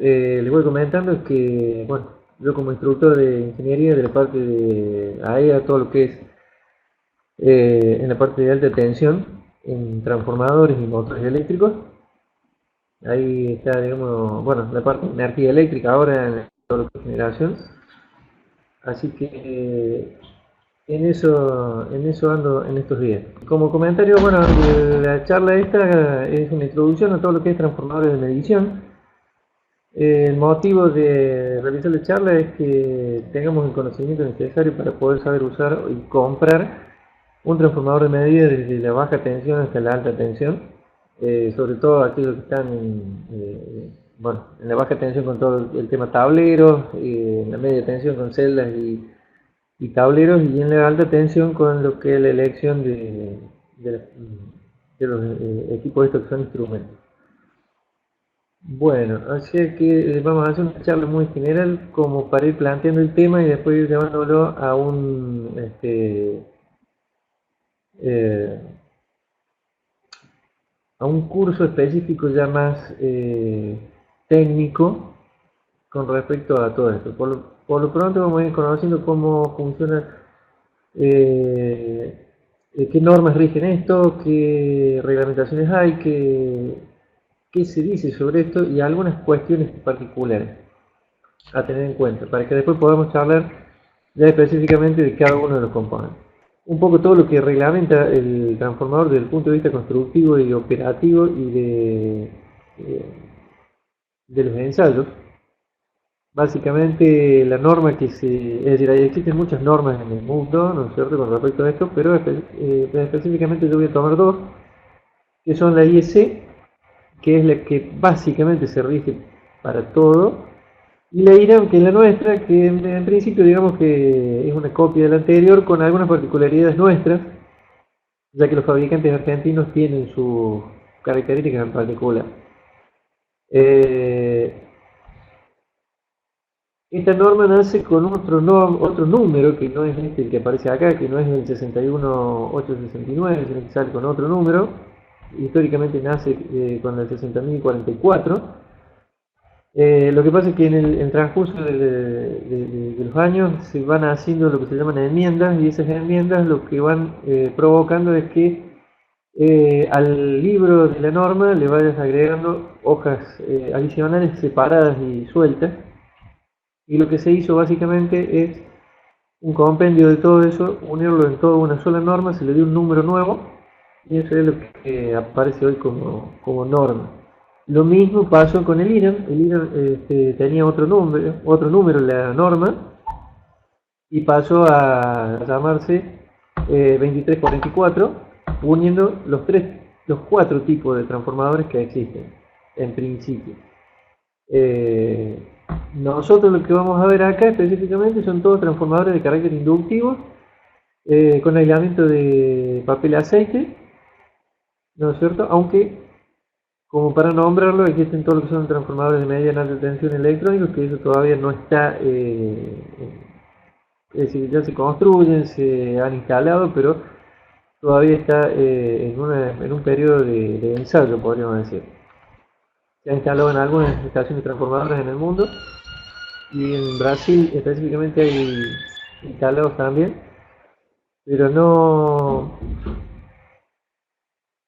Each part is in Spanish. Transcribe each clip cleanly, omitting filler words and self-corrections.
les voy comentando que, bueno, yo como instructor de ingeniería de la parte de AEA, todo lo que es en la parte de alta tensión, en transformadores y motores eléctricos, ahí está, digamos, bueno, la parte de energía eléctrica ahora en todo lo que es generación, así que en eso ando en estos días. Como comentario, bueno, la charla esta es una introducción a todo lo que es transformadores de medición. El motivo de realizar la charla es que tengamos el conocimiento necesario para poder saber usar y comprar un transformador de medida desde la baja tensión hasta la alta tensión, sobre todo aquellos que están bueno, en la baja tensión con todo el tema tableros, en la media tensión con celdas y tableros, y en la alta tensión con lo que es la elección de los equipos estos que son instrumentos. Bueno, así que vamos a hacer una charla muy general como para ir planteando el tema y después ir llevándolo eh, a un curso específico ya más técnico con respecto a todo esto. Por lo pronto vamos a ir conociendo cómo funciona, qué normas rigen esto, qué reglamentaciones hay, qué se dice sobre esto y algunas cuestiones particulares a tener en cuenta, para que después podamos charlar ya específicamente de cada uno de los componentes. Un poco todo lo que reglamenta el transformador desde el punto de vista constructivo y operativo y de los ensayos. Básicamente la norma es decir, existen muchas normas en el mundo, ¿no es cierto?, con respecto a esto, pero específicamente yo voy a tomar dos, que son la IEC, que es la que básicamente se rige para todo, y la IRAM, que es la nuestra, que en principio digamos que es una copia de la anterior con algunas particularidades nuestras, ya que los fabricantes argentinos tienen sus características en particular. Eh, Esta norma nace con otro número, que no es este el que aparece acá, que no es el 61869, sino que sale con otro número. Históricamente nace con el 60.044. Lo que pasa es que en el transcurso de los años se van haciendo lo que se llaman enmiendas, y esas enmiendas lo que van provocando es que al libro de la norma le vayas agregando hojas adicionales separadas y sueltas, y lo que se hizo básicamente es un compendio de todo eso, unirlo en toda una sola norma, se le dio un número nuevo, y eso es lo que aparece hoy como norma. Lo mismo pasó con el IRAM. El IRAM tenía otro número la norma, y pasó a llamarse 2344, uniendo los cuatro tipos de transformadores que existen en principio. Nosotros lo que vamos a ver acá específicamente son todos transformadores de carácter inductivo, con aislamiento de papel aceite, ¿no es cierto? Aunque, como para nombrarlo, existen todos los que son transformadores de mediana alta tensión electrónicos, que eso todavía no está, es decir, ya se construyen, se han instalado, pero todavía está en un periodo de ensayo, podríamos decir. Se ha instalado en algunas estaciones transformadoras en el mundo, y en Brasil específicamente hay instalados también, pero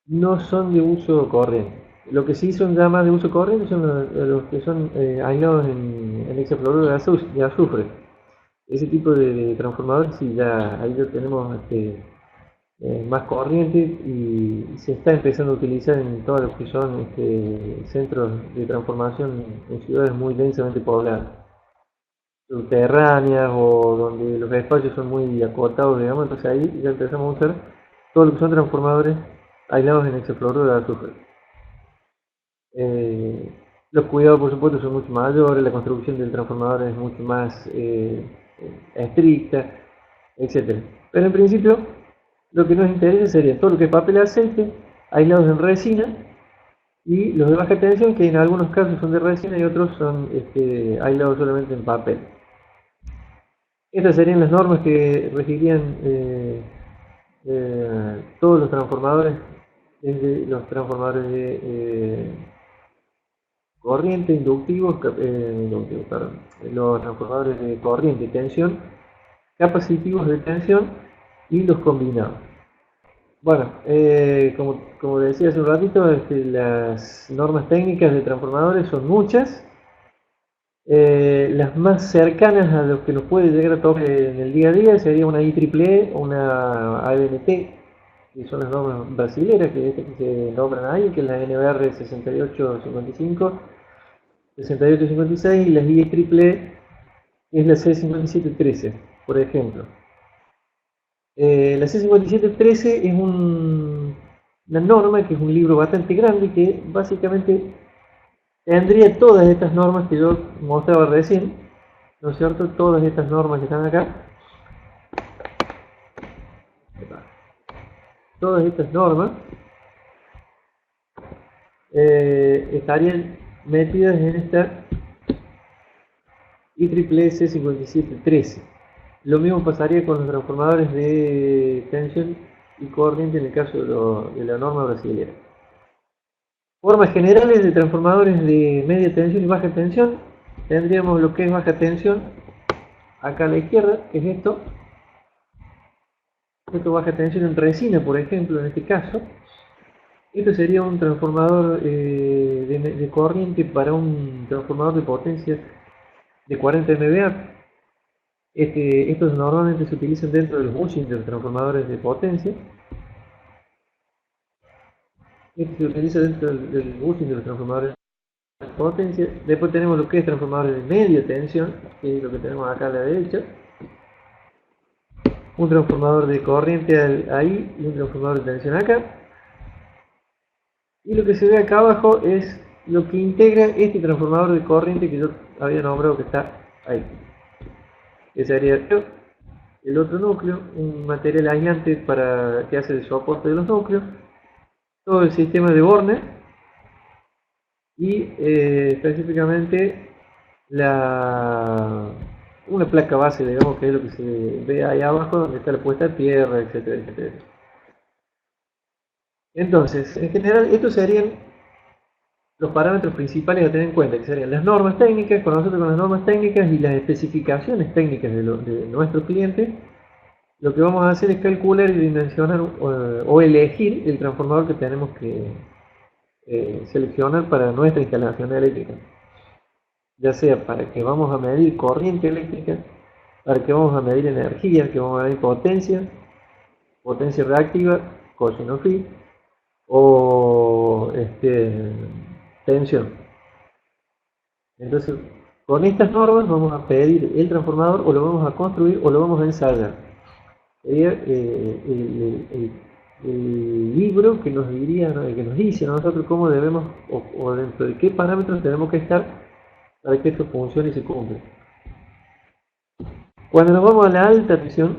no son de uso corriente. Lo que sí son ya más de uso corriente son los que son aislados en hexafluoruro de azufre. Ese tipo de transformadores sí, ya ahí ya tenemos más corriente, y se está empezando a utilizar en todos los que son centros de transformación en ciudades muy densamente pobladas, subterráneas, o donde los espacios son muy acotados, digamos. Entonces ahí ya empezamos a usar todo lo que son transformadores aislados en hexafluoruro de azufre. Los cuidados, por supuesto, son mucho mayores, la construcción del transformador es mucho más estricta, etc. Pero en principio, lo que nos interesa sería todo lo que es papel aceite, aislados en resina, y los de baja tensión, que en algunos casos son de resina y otros son aislados solamente en papel. Estas serían las normas que regirían todos los transformadores, desde los transformadores corriente, inductivos, perdón, los transformadores de corriente y tensión, capacitivos de tensión y los combinados. Bueno, como decía hace un ratito, las normas técnicas de transformadores son muchas. Las más cercanas a lo que nos puede llegar a tocar en el día a día sería una IEEE o una ABNT, que son las normas brasileras que se nombran ahí, que es la NBR 6855, 6856, y las IEEE es la C5713, por ejemplo. La C5713 es una norma que es un libro bastante grande que básicamente tendría todas estas normas que yo mostraba recién, ¿no es cierto? Todas estas normas que están acá, todas estas normas estarían metidas en esta IEEE C5713. Lo mismo pasaría con los transformadores de tensión y corriente en el caso de la norma brasileña. Formas generales de transformadores de media tensión y baja tensión. Tendríamos lo que es baja tensión acá a la izquierda, que es esto. Esto baja tensión en resina, por ejemplo, en este caso. Esto sería un transformador de corriente para un transformador de potencia de 40 MVA. Estos normalmente se utilizan dentro de los bushings de los transformadores de potencia. Este se utiliza dentro del bushing de los transformadores de potencia. Después tenemos lo que es transformadores de media tensión, que es lo que tenemos acá a la derecha. Un transformador de corriente ahí y un transformador de tensión acá. Y lo que se ve acá abajo es lo que integra este transformador de corriente que yo había nombrado que está ahí. Que sería el otro núcleo, un material aislante que hace el soporte de los núcleos, todo el sistema de Borne y específicamente una placa base, digamos, que es lo que se ve ahí abajo, donde está la puesta de tierra, etcétera, etcétera. Entonces, en general, estos serían los parámetros principales a tener en cuenta, que serían las normas técnicas. Con nosotros, con las normas técnicas y las especificaciones técnicas de nuestro cliente, lo que vamos a hacer es calcular y dimensionar o elegir el transformador que tenemos que seleccionar para nuestra instalación eléctrica. Ya sea para que vamos a medir corriente eléctrica, para que vamos a medir energía, que vamos a medir potencia reactiva, coseno phi, o tensión. Entonces, con estas normas vamos a pedir el transformador, o lo vamos a construir, o lo vamos a ensayar. Sería el libro que nos diría, que nos dice a nosotros cómo debemos, o dentro de qué parámetros tenemos que estar para que esto funcione y se cumpla. Cuando nos vamos a la alta tensión,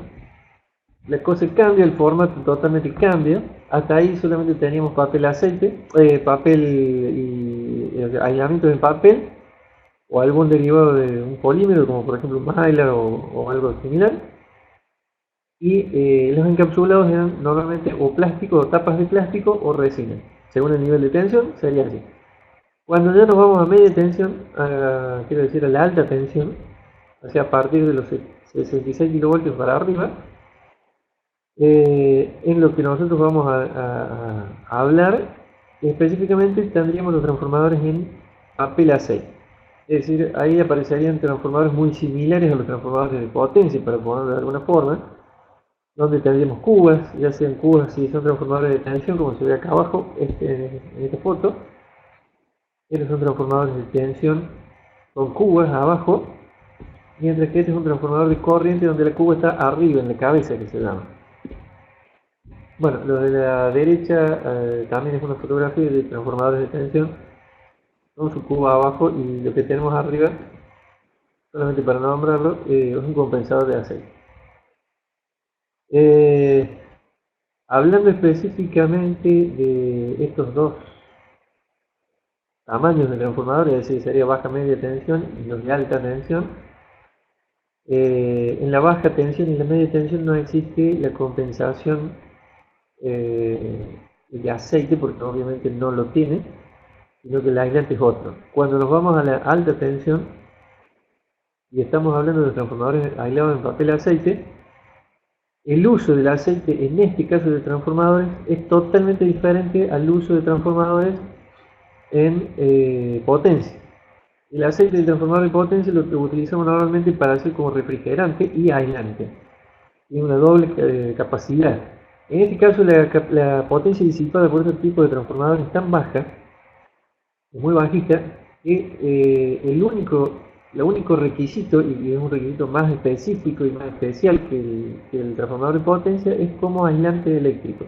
la cosa cambia, el formato totalmente cambia. Hasta ahí solamente teníamos papel aceite, papel y aislamiento en papel, o algún derivado de un polímero, como por ejemplo un mylar o algo similar. Y los encapsulados eran normalmente o plástico, o tapas de plástico, o resina. Según el nivel de tensión, sería así. Cuando ya nos vamos a media tensión, quiero decir a la alta tensión, o sea, a partir de los 66 kilovoltios para arriba, en lo que nosotros vamos a hablar, específicamente tendríamos los transformadores en papel aceite. Es decir, ahí aparecerían transformadores muy similares a los transformadores de potencia, para ponerlo de alguna forma, donde tendríamos cubas, ya sean cubas si son transformadores de tensión, como se ve acá abajo en esta foto. Estos son transformadores de tensión con cubas abajo, mientras que este es un transformador de corriente donde la cuba está arriba, en la cabeza, que se llama. Bueno, lo de la derecha también es una fotografía de transformadores de tensión con su cuba abajo, y lo que tenemos arriba, solamente para nombrarlo, es un compensador de aceite. Hablando específicamente de estos dos tamaños de transformadores, es decir, sería baja media tensión y los de alta tensión. En la baja tensión y la media tensión no existe la compensación de aceite, porque obviamente no lo tiene. sino que el aislante es otro. Cuando nos vamos a la alta tensión y estamos hablando de transformadores aislados en papel aceite, el uso del aceite en este caso de transformadores es totalmente diferente al uso de transformadores en potencia. El aceite del transformador de potencia lo que utilizamos normalmente para hacer como refrigerante y aislante. Tiene una doble capacidad. En este caso la potencia disipada por este tipo de transformadores es tan baja, muy bajita, que el único requisito, y es un requisito más específico y más especial que el transformador de potencia, es como aislante eléctrico.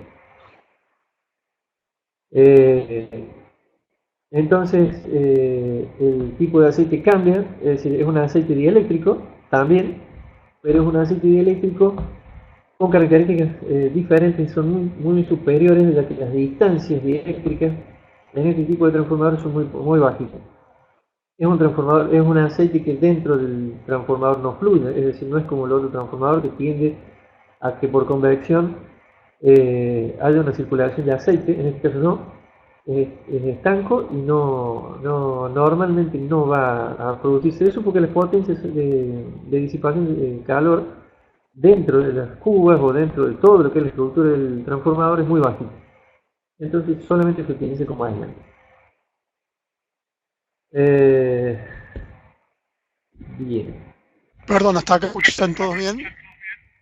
Entonces, el tipo de aceite cambia, es decir, es un aceite dieléctrico también, pero es un aceite dieléctrico con características diferentes, son muy superiores, ya que las distancias dieléctricas en este tipo de transformadores son muy bajitas. Es un aceite que dentro del transformador no fluye, es decir, no es como el otro transformador que tiende a que por convección haya una circulación de aceite, en este caso no, es estanco y normalmente no va a producirse eso porque las potencias de disipación de calor dentro de las cubas o dentro de todo lo que es la estructura del transformador es muy bajita. Entonces solamente se utiliza como aislante. Bien. Perdón, hasta acá están todos bien.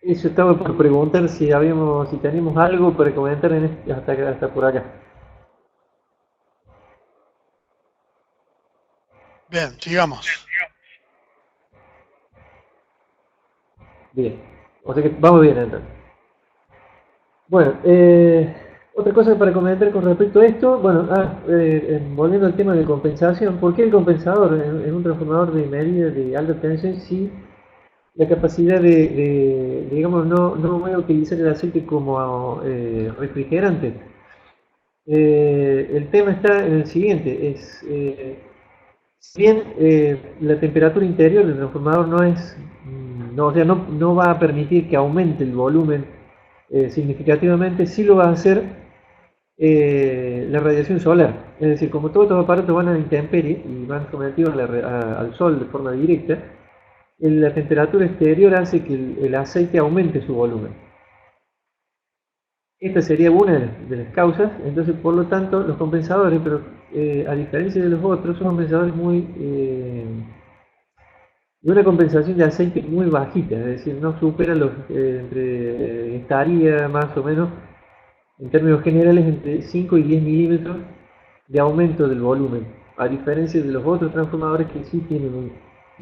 Eso estaba por preguntar si teníamos algo para comentar hasta por acá. Bien, sigamos. Bien. O sea que vamos bien entonces. Bueno, otra cosa para comentar con respecto a esto, bueno, volviendo al tema de compensación, ¿por qué el compensador en un transformador de medida de alta tensión si la capacidad digamos, no voy a utilizar el aceite como refrigerante? El tema está en el siguiente, si bien la temperatura interior del transformador o sea, no va a permitir que aumente el volumen significativamente, sí lo va a hacer la radiación solar. Es decir, como todos estos aparatos van a la intemperie y van sometidos al sol de forma directa, la temperatura exterior hace que el aceite aumente su volumen. Esta sería una de las causas, entonces por lo tanto los compensadores, pero a diferencia de los otros, son compensadores de una compensación de aceite muy bajita, es decir, no supera estaría más o menos, en términos generales, entre 5 y 10 milímetros de aumento del volumen, a diferencia de los otros transformadores que sí tienen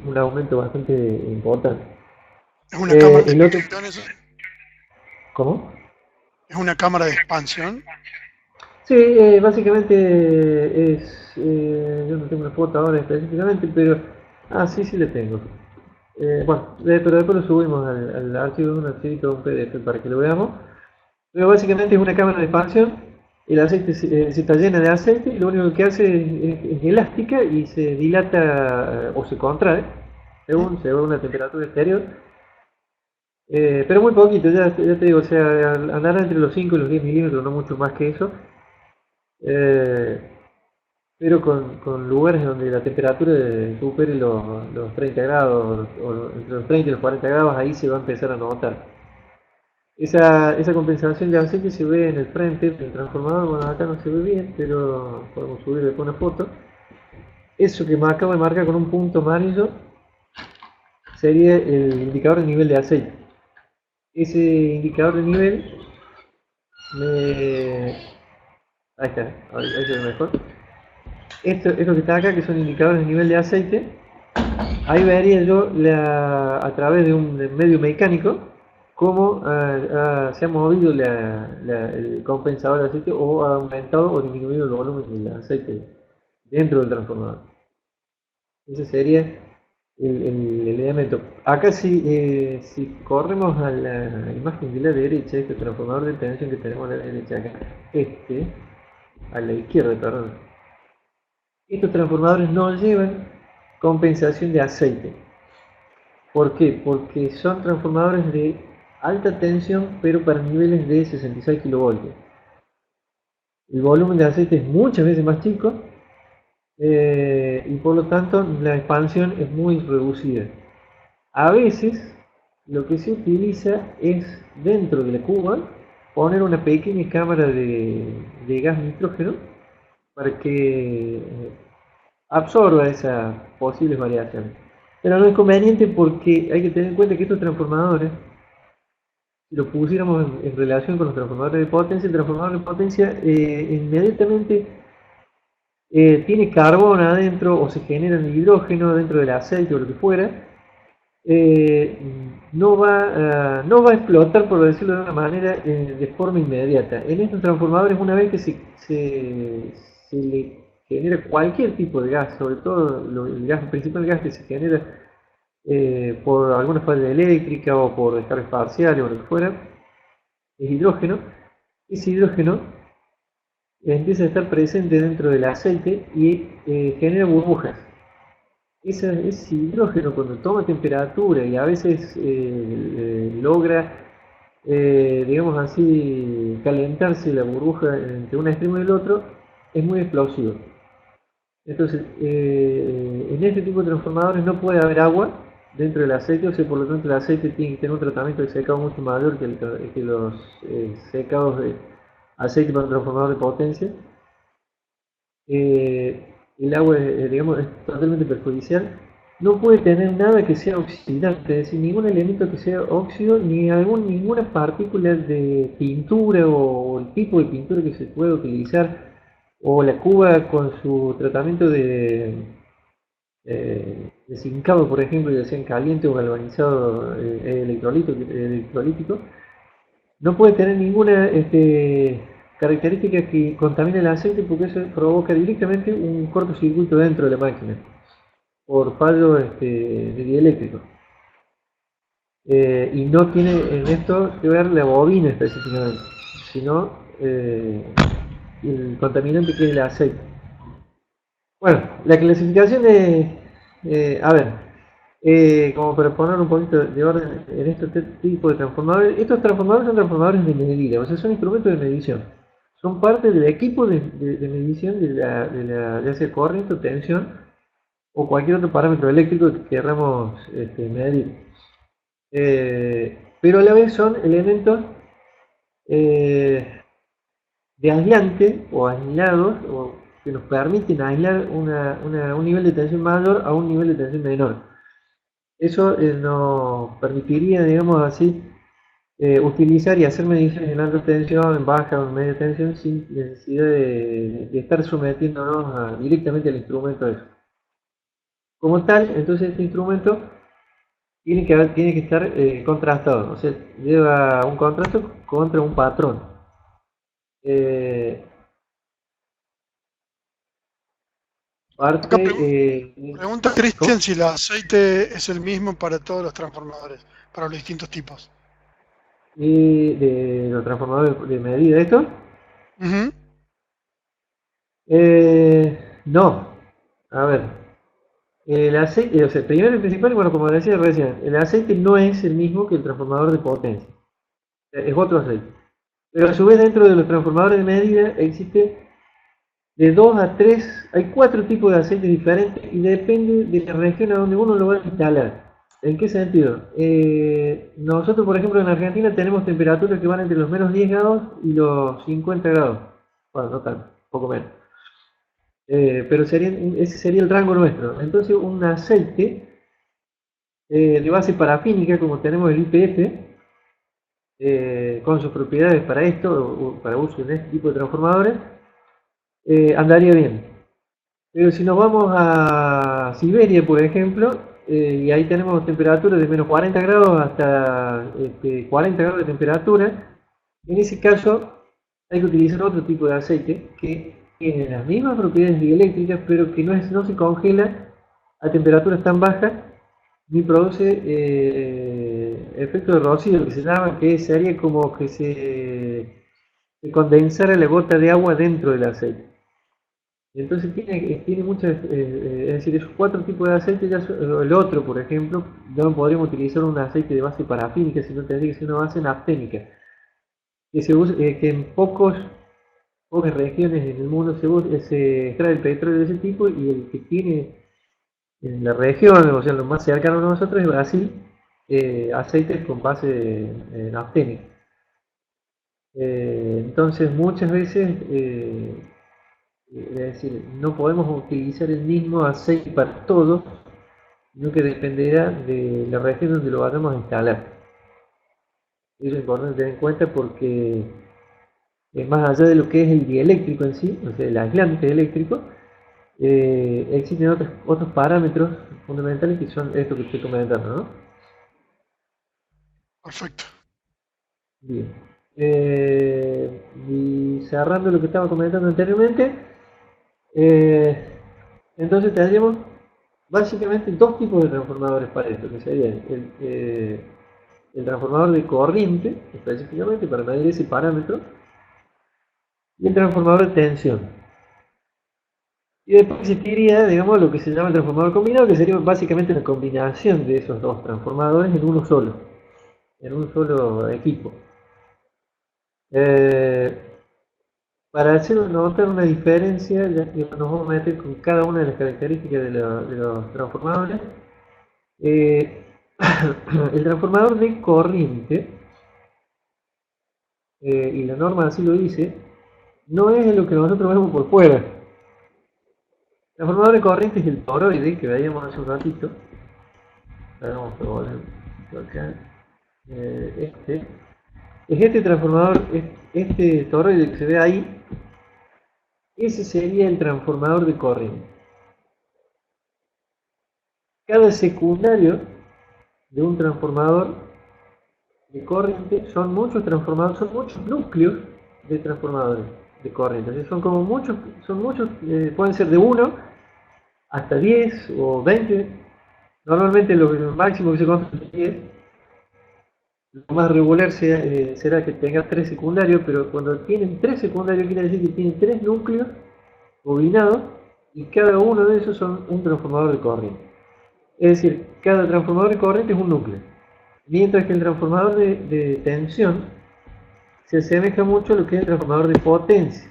un aumento bastante importante. ¿Es una cámara de expansión eso? ¿Cómo? ¿Es una cámara de expansión? Sí, básicamente yo no tengo una foto ahora específicamente, pero... sí la tengo. Bueno, pero después lo subimos al archivo de un archivito, un PDF para que lo veamos. Pero básicamente es una cámara de expansión, el aceite se está llena de aceite y lo único que hace es elástica y se dilata o se contrae según una temperatura exterior. Pero muy poquito, ya te digo, o sea, andará entre los 5 y los 10 milímetros, no mucho más que eso. Pero con lugares donde la temperatura supere los 30 grados, o entre los 30 y los 40 grados, ahí se va a empezar a notar. Esa compensación de aceite se ve en el frente del transformador, bueno, acá no se ve bien, pero podemos subir después una foto. Eso que me acabo de marcar con un punto amarillo sería el indicador de nivel de aceite. Ese indicador de nivel ahí está, ahí se ve mejor. Esto que está acá, que son indicadores de nivel de aceite, ahí vería yo a través de un medio mecánico cómo se ha movido el compensador de aceite o ha aumentado o disminuido el volumen del aceite dentro del transformador. Ese sería el elemento. Acá si corremos a la imagen de la derecha, este transformador de tensión que tenemos a la derecha acá, a la izquierda, perdón. Estos transformadores no llevan compensación de aceite. ¿Por qué? Porque son transformadores de alta tensión, pero para niveles de 66 kilovoltios. El volumen de aceite es muchas veces más chico y por lo tanto la expansión es muy reducida. A veces lo que se utiliza es dentro de la cuba poner una pequeña cámara de gas nitrógeno para que absorba esas posibles variaciones. Pero no es conveniente porque hay que tener en cuenta que estos transformadores, si lo pusiéramos en relación con los transformadores de potencia, el transformador de potencia inmediatamente tiene carbón adentro o se genera hidrógeno dentro del aceite o lo que fuera, no va a explotar, por decirlo de una manera, de forma inmediata. En estos transformadores, una vez que se le genera cualquier tipo de gas, sobre todo el principal gas que se genera por alguna falla eléctrica o por descargas parciales o lo que fuera, es hidrógeno. Ese hidrógeno empieza a estar presente dentro del aceite y genera burbujas. Ese hidrógeno, cuando toma temperatura y a veces logra, digamos así, calentarse la burbuja entre un extremo y el otro, es muy explosivo. Entonces, en este tipo de transformadores no puede haber agua dentro del aceite, o sea, por lo tanto el aceite tiene que tener un tratamiento de secado mucho mayor que los secados de aceite para un transformador de potencia. El agua, digamos, es totalmente perjudicial. No puede tener nada que sea oxidante, es decir, ningún elemento que sea óxido, ni ninguna partícula de pintura o el tipo de pintura que se pueda utilizar, o la cuba con su tratamiento de zincado, por ejemplo, ya sea en caliente o galvanizado electrolítico, no puede tener ninguna característica que contamine el aceite, porque eso provoca directamente un cortocircuito dentro de la máquina por fallo de dieléctrico. Y no tiene en esto que ver la bobina específicamente, sino el contaminante que es el aceite. Bueno, la clasificación a ver, como para poner un poquito de orden en este tipo de transformadores, estos transformadores son transformadores de medida, o sea, son instrumentos de medición. Son parte del equipo de medición ya sea corriente o tensión o cualquier otro parámetro eléctrico que queramos medir. Pero a la vez son elementos de aislante o aislados, o que nos permiten aislar un nivel de tensión mayor a un nivel de tensión menor. Eso nos permitiría, digamos así, utilizar y hacer mediciones en alta tensión, en baja o en media tensión sin necesidad de estar sometiéndonos directamente al instrumento de eso. Como tal, entonces este instrumento tiene que estar contrastado, o sea, lleva un contrasto contra un patrón. Pregunta Cristian si el aceite es el mismo para todos los transformadores, para los distintos tipos. De los transformadores de medida, ¿esto? No. A ver. El aceite, o sea, primero y principal, bueno, como decía recién, el aceite no es el mismo que el transformador de potencia. Es otro aceite. Pero a su vez dentro de los transformadores de medida existe de 2 a 3, hay 4 tipos de aceites diferentes y depende de la región a donde uno lo va a instalar. ¿En qué sentido? Nosotros, por ejemplo, en Argentina tenemos temperaturas que van entre los menos 10 grados y los 50 grados. Bueno, no tanto, poco menos. Pero ese sería el rango nuestro. Entonces, un aceite de base parafínica, como tenemos el YPF, con sus propiedades para esto, o para uso en este tipo de transformadores, andaría bien. Pero si nos vamos a Siberia, por ejemplo, y ahí tenemos temperaturas de menos 40 grados hasta 40 grados de temperatura, en ese caso hay que utilizar otro tipo de aceite que tiene las mismas propiedades dieléctricas, pero que no se congela a temperaturas tan bajas ni produce efecto de rocío, que se llama, que sería como que se condensara la gota de agua dentro del aceite. Entonces tiene muchas, es decir, esos 4 tipos de aceite, el otro, por ejemplo, no podríamos utilizar un aceite de base parafínica, sino tendría que ser una base nafténica, que en pocos pocas regiones en el mundo se extrae el petróleo de ese tipo, y el que tiene en la región, o sea, lo más cercano a nosotros es Brasil, aceites con base nafténica. Entonces muchas veces, es decir, no podemos utilizar el mismo aceite para todo, sino que dependerá de la región donde lo vayamos a instalar. Eso es importante tener en cuenta porque más allá de lo que es el dieléctrico en sí, o sea, el aislante eléctrico, existen otros parámetros fundamentales que son esto que estoy comentando, ¿no? Perfecto. Bien. Y cerrando lo que estaba comentando anteriormente, entonces tendríamos básicamente dos tipos de transformadores para esto, que serían el transformador de corriente, específicamente para medir ese parámetro, y el transformador de tensión. Y después existiría, digamos, lo que se llama el transformador combinado, que sería básicamente una combinación de esos dos transformadores en un solo equipo. Para hacer notar una diferencia, ya que nos vamos a meter con cada una de las características de los transformadores, el transformador de corriente, y la norma así lo dice, no es lo que nosotros vemos por fuera. El transformador de corriente es el toroide que veíamos hace un ratito. Vamos a volver acá. Este transformador, este toroide que se ve ahí, ese sería el transformador de corriente. Cada secundario de un transformador de corriente son muchos núcleos de transformadores de corriente. Entonces son muchos, pueden ser de 1 hasta 10 o 20. Normalmente lo máximo que se construye es 10. Lo más regular será que tenga 3 secundarios, pero cuando tienen 3 secundarios quiere decir que tienen 3 núcleos bobinados, y cada uno de esos son un transformador de corriente. Es decir, cada transformador de corriente es un núcleo. Mientras que el transformador de tensión se asemeja mucho a lo que es el transformador de potencia.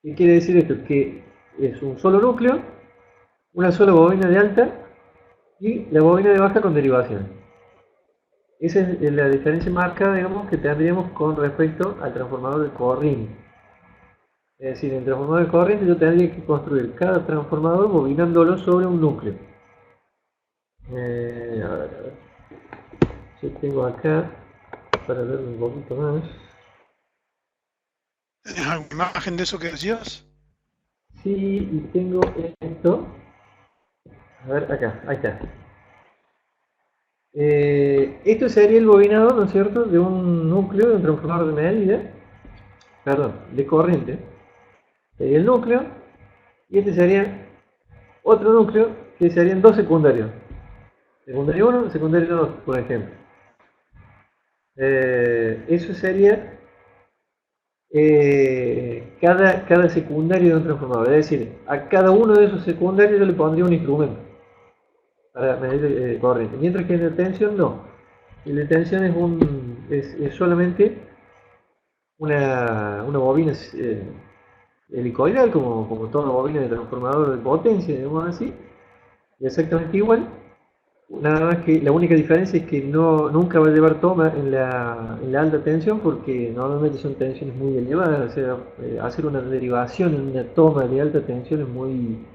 ¿Qué quiere decir esto? Que es un solo núcleo, una sola bobina de alta y la bobina de baja con derivación. Esa es la diferencia marcada, digamos, que tendríamos con respecto al transformador de corriente. Es decir, en el transformador de corriente yo tendría que construir cada transformador bobinándolo sobre un núcleo. A ver. Yo tengo acá, para ver un poquito más. ¿Tienes alguna imagen de eso que decías? Sí, y tengo esto. A ver, acá, ahí está. Esto sería el bobinado, ¿no es cierto?, de un núcleo, de un transformador de medida, perdón, de corriente. Sería el núcleo, y este sería otro núcleo, que serían dos secundarios. Secundario 1, secundario 2, por ejemplo. Eso sería cada secundario de un transformador. Es decir, a cada uno de esos secundarios yo le pondría un instrumento para medir corriente. Mientras que en la tensión no. En la tensión es solamente una bobina helicoidal, como toda bobina de transformador de potencia, digamos así. Exactamente igual. Nada más que la única diferencia es que nunca va a llevar toma en la alta tensión, porque normalmente son tensiones muy elevadas. O sea, hacer una derivación en una toma de alta tensión es muy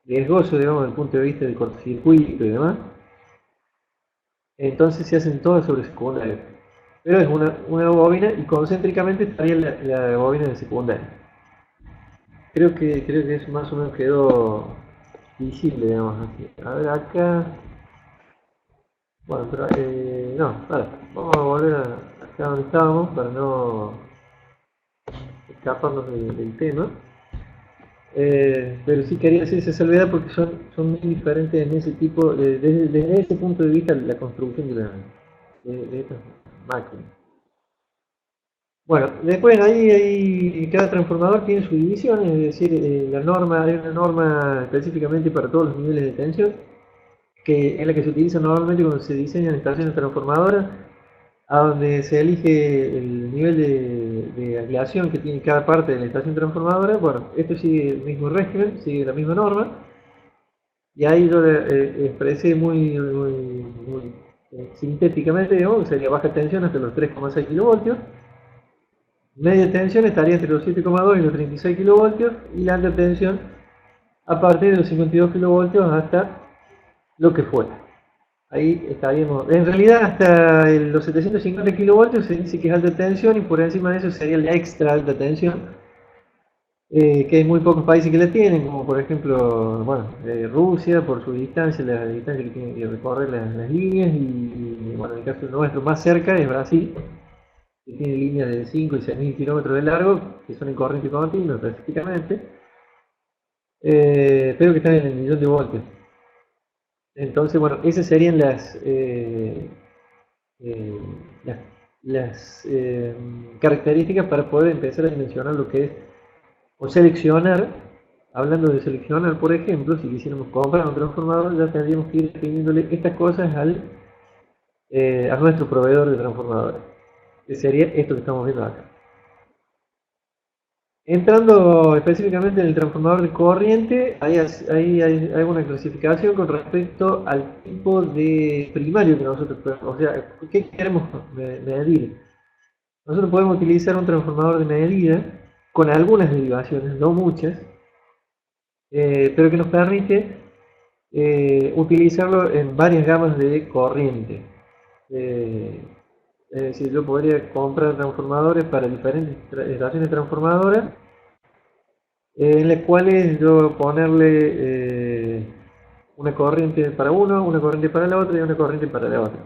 riesgoso, digamos, desde el punto de vista del cortocircuito y demás. Entonces se hacen todas sobre secundario. Pero es una bobina, y concéntricamente estaría la bobina de secundario. Creo que eso más o menos quedó visible, digamos así. A ver acá. Bueno, pero no, vale, vamos a volver acá donde estábamos para no escaparnos del tema. Pero sí quería hacer esa salvedad porque son muy diferentes en ese tipo, desde ese punto de vista, la construcción de estas máquinas. Bueno, después ahí cada transformador tiene su división, es decir, hay una norma específicamente para todos los niveles de tensión, que es la que se utiliza normalmente cuando se diseñan estaciones transformadoras, a donde se elige el nivel de aislación que tiene cada parte de la estación transformadora, bueno, esto sigue el mismo régimen, sigue la misma norma, y ahí yo expresé muy sintéticamente, digamos, sería baja tensión hasta los 3,6 kilovoltios, media tensión estaría entre los 7,2 y los 36 kilovoltios, y la alta tensión a partir de los 52 kilovoltios hasta lo que fuera. Ahí estaríamos, en realidad hasta los 750 kilovoltios se dice que es alta tensión, y por encima de eso sería la extra alta tensión, que hay muy pocos países que la tienen, como por ejemplo, bueno, Rusia por su distancia, la distancia que tiene que recorrer las líneas, y bueno, en el caso nuestro más cerca es Brasil, que tiene líneas de 5 y 6.000 kilómetros de largo, que son en corriente continua específicamente, pero que están en el millón de voltios. Entonces, bueno, esas serían las características para poder empezar a dimensionar lo que es, o seleccionar. Hablando de seleccionar, por ejemplo, si quisiéramos comprar un transformador, ya tendríamos que ir definiéndole estas cosas a nuestro proveedor de transformadores, que sería esto que estamos viendo acá. Entrando específicamente en el transformador de corriente, ahí hay una clasificación con respecto al tipo de primario que nosotros podemos, o sea, ¿qué queremos medir? Nosotros podemos utilizar un transformador de medida con algunas derivaciones, no muchas, pero que nos permite utilizarlo en varias gamas de corriente. Es decir, yo podría comprar transformadores para diferentes estaciones transformadoras, en las cuales yo ponerle una corriente para uno, una corriente para la otra y una corriente para la otra.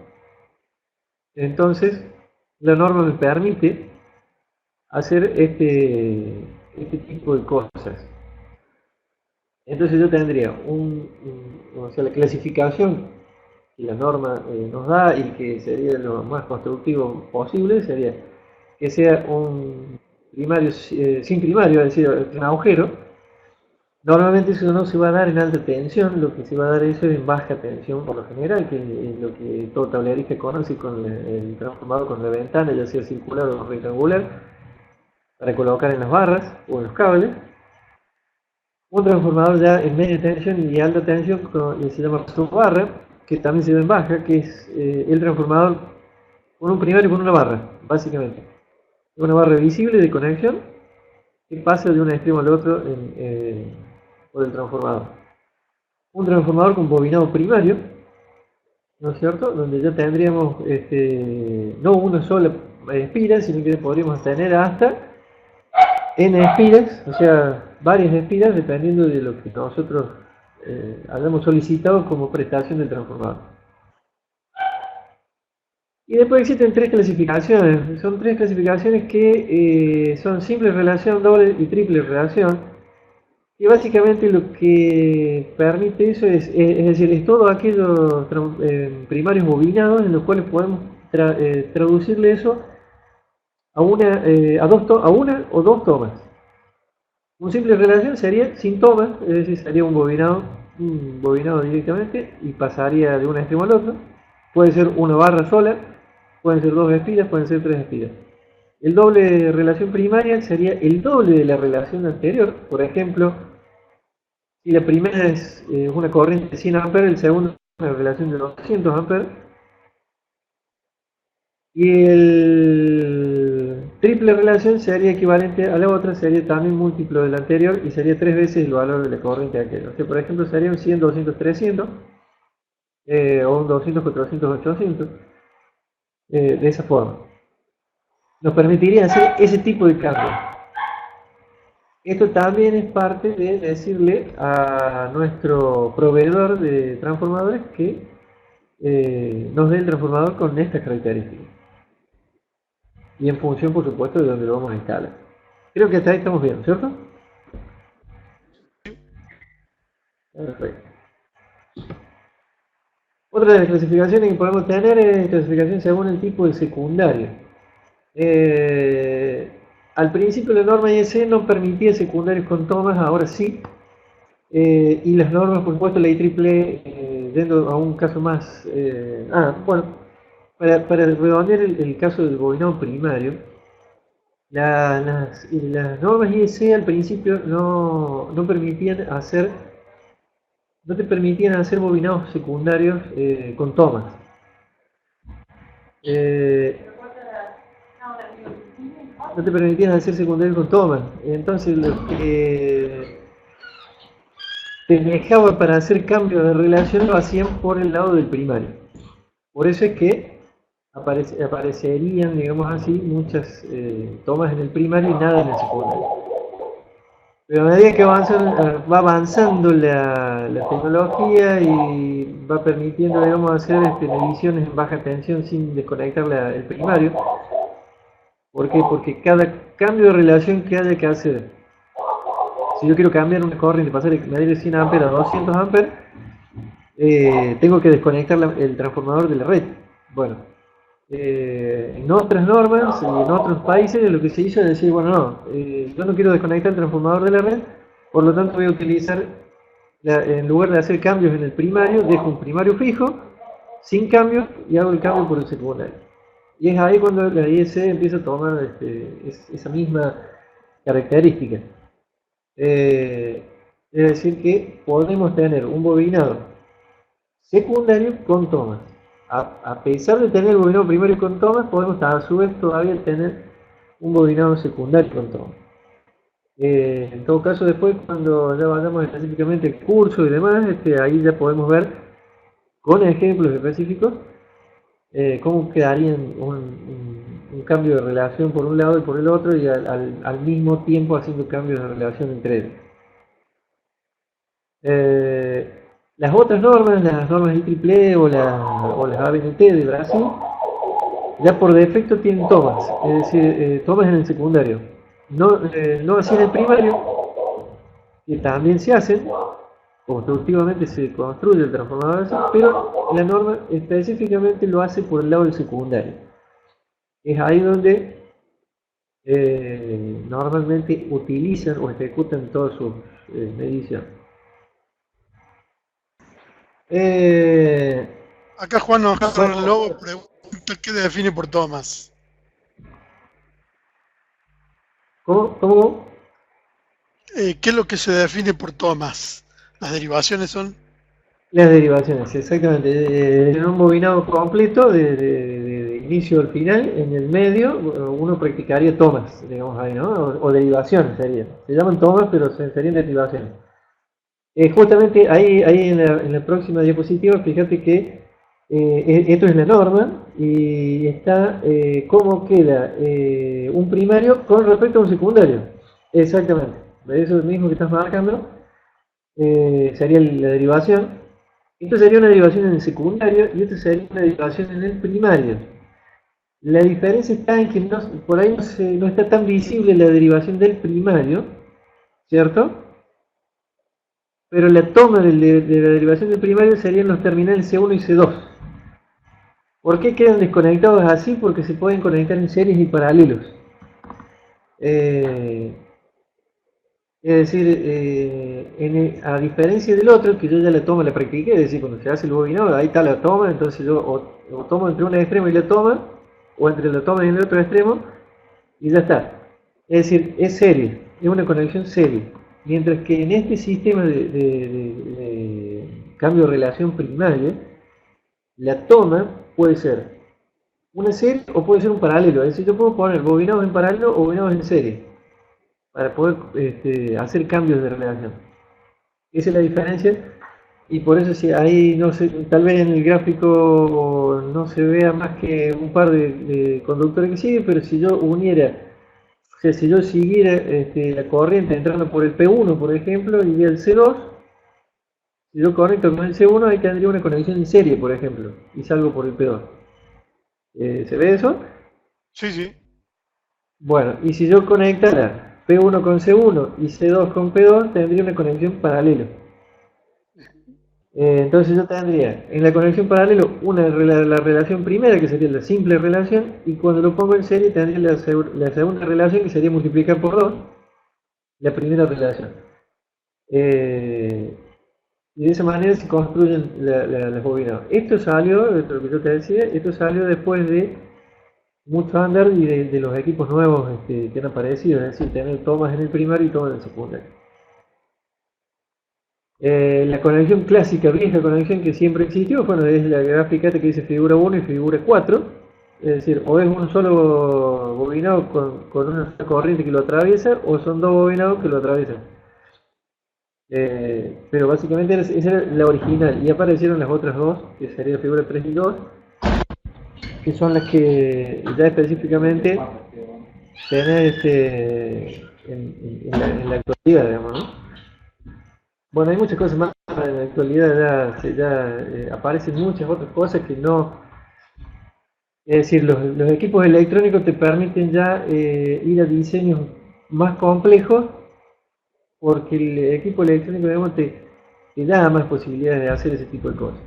Entonces, la norma me permite hacer este tipo de cosas. Entonces yo tendría o sea, la clasificación que la norma nos da, y que sería lo más constructivo posible, sería que sea un primario sin primario, es decir, un agujero. Normalmente eso no se va a dar en alta tensión, lo que se va a dar eso es en baja tensión por lo general, que es lo que todo tablerista conoce con el transformador con la ventana, ya sea circular o rectangular, para colocar en las barras o en los cables. Un transformador ya en media tensión y alta tensión se llama subbarra, que también se ve en baja, que es el transformador con un primario y con una barra, básicamente. Una barra visible de conexión que pasa de un extremo al otro por el transformador. Un transformador con bobinado primario, ¿no es cierto? Donde ya tendríamos no una sola espira, sino que podríamos tener hasta N espiras, o sea, varias espiras, dependiendo de lo que nosotros hayamos solicitado como prestación del transformador. Y después existen tres clasificaciones. Son tres clasificaciones que son simple relación, doble y triple relación. Y básicamente lo que permite eso es decir, es todo aquellos primarios bobinados en los cuales podemos traducirle eso a una o dos tomas. Un simple relación sería sin tomas, es decir, sería un bobinado directamente y pasaría de un extremo al otro. Puede ser una barra sola, pueden ser dos espiras, pueden ser tres espiras. El doble de relación primaria sería el doble de la relación anterior. Por ejemplo, si la primera es una corriente de 100 amperes, el segundo es una relación de 200 amperes. Y el triple relación sería equivalente a la otra, sería también múltiplo de la anterior y sería 3 veces el valor de la corriente anterior. O sea, por ejemplo, sería un 100, 200, 300, o un 200, 400, 800, de esa forma. Nos permitiría hacer ese tipo de cambio. Esto también es parte de decirle a nuestro proveedor de transformadores que nos dé el transformador con estas características. Y en función, por supuesto, de donde lo vamos a instalar. Creo que hasta ahí estamos bien, ¿cierto? Perfecto. Otra de las clasificaciones que podemos tener es clasificación según el tipo de secundario. Al principio la norma IEC no permitía secundarios con tomas, ahora sí. Y las normas, por supuesto, la IEEE, yendo a un caso más... bueno, para redondear el caso del bobinado primario, Las normas IEC al principio no te permitían hacer bobinados secundarios con tomas. No te permitían hacer secundarios con tomas. Entonces lo que te dejaba para hacer cambios de relación lo hacían por el lado del primario. Por eso es que aparecerían, digamos así, muchas tomas en el primario y nada en el secundario. Pero a medida que va avanzando la tecnología y va permitiendo, digamos, hacer mediciones en baja tensión sin desconectar el primario. ¿Por qué? Porque cada cambio de relación que haya que hacer, si yo quiero cambiar una corriente, pasar de medir de 100 amperes a 200 amperes, tengo que desconectar el transformador de la red. Bueno, en otras normas y en otros países lo que se hizo es decir, bueno, no, yo no quiero desconectar el transformador de la red, por lo tanto voy a utilizar, en lugar de hacer cambios en el primario, dejo un primario fijo, sin cambios, y hago el cambio por el secundario. Y es ahí cuando la IEC empieza a tomar esa misma característica. Es decir que podemos tener un bobinado secundario con tomas. A pesar de tener el bobinado primario con tomas, podemos a su vez todavía tener un bobinado secundario con tomas. En todo caso, después cuando ya vayamos específicamente al curso y demás, ahí ya podemos ver con ejemplos específicos cómo quedarían un cambio de relación por un lado y por el otro, y al mismo tiempo haciendo cambios de relación entre ellos. Las otras normas, las normas IEEE o las ABNT de Brasil, ya por defecto tienen tomas, es decir, tomas en el secundario. No así en el primario, que también se hacen, constructivamente se construye el transformador así, pero la norma específicamente lo hace por el lado del secundario. Es ahí donde normalmente utilizan o ejecutan todas sus mediciones. Acá Juan Lobo pregunta qué define por tomas. ¿Cómo? ¿Qué es lo que se define por tomas? ¿Las derivaciones son? Las derivaciones, exactamente. En un bobinado completo, de inicio al final, en el medio, uno practicaría tomas, digamos ahí, ¿no? O derivaciones serían. Se llaman tomas, pero serían derivaciones. Justamente ahí en la próxima diapositiva, fíjate que esto es la norma y está cómo queda un primario con respecto a un secundario. Exactamente. Eso mismo que estás marcando sería la derivación. Esto sería una derivación en el secundario y esto sería una derivación en el primario. La diferencia está en que por ahí no está tan visible la derivación del primario, ¿cierto? Pero la toma de la derivación del primario serían los terminales C1 y C2. ¿Por qué quedan desconectados así? Porque se pueden conectar en series y paralelos. Es decir, a diferencia del otro, que yo ya la toma la practiqué, es decir, cuando se hace el bobinado, ahí está la toma, entonces yo o tomo entre un extremo y la toma, o entre la toma y el otro extremo, y ya está. Es decir, es serie, es una conexión serie. Mientras que en este sistema de cambio de relación primaria, la toma puede ser una serie o puede ser un paralelo. Es decir, yo puedo poner bobinados en paralelo o bobinados en serie para poder hacer cambios de relación. Esa es la diferencia. Y por eso si ahí no sé, tal vez en el gráfico no se vea más que un par de conductores que siguen, pero si yo uniera, o sea, si yo siguiera la corriente entrando por el P1, por ejemplo, y el C2, si yo conecto con el C1, ahí tendría una conexión en serie, por ejemplo, y salgo por el P2. ¿Se ve eso? Sí, sí. Bueno, y si yo conectara P1 con C1 y C2 con P2, tendría una conexión paralela. Entonces yo tendría en la conexión paralelo la relación primera, que sería la simple relación, y cuando lo pongo en serie tendría la segunda relación, que sería multiplicar por 2 la primera relación. Y de esa manera se construyen las bobinadas. Esto salió, lo que yo te decía, esto salió después de mucho under y de los equipos nuevos que han aparecido, es decir, tener tomas en el primario y tomas en el secundario. La conexión clásica, vieja conexión que siempre existió, bueno, es la gráfica que dice figura 1 y figura 4, es decir, o es un solo bobinado con una corriente que lo atraviesa, o son dos bobinados que lo atraviesan. Pero básicamente esa era la original, y aparecieron las otras dos, que sería figura 3 y 2, que son las que ya específicamente tener en la actualidad, digamos, ¿no? Bueno, hay muchas cosas más, en la actualidad ya aparecen muchas otras cosas que no... Es decir, los equipos electrónicos te permiten ya ir a diseños más complejos porque el equipo electrónico, digamos, te da más posibilidades de hacer ese tipo de cosas.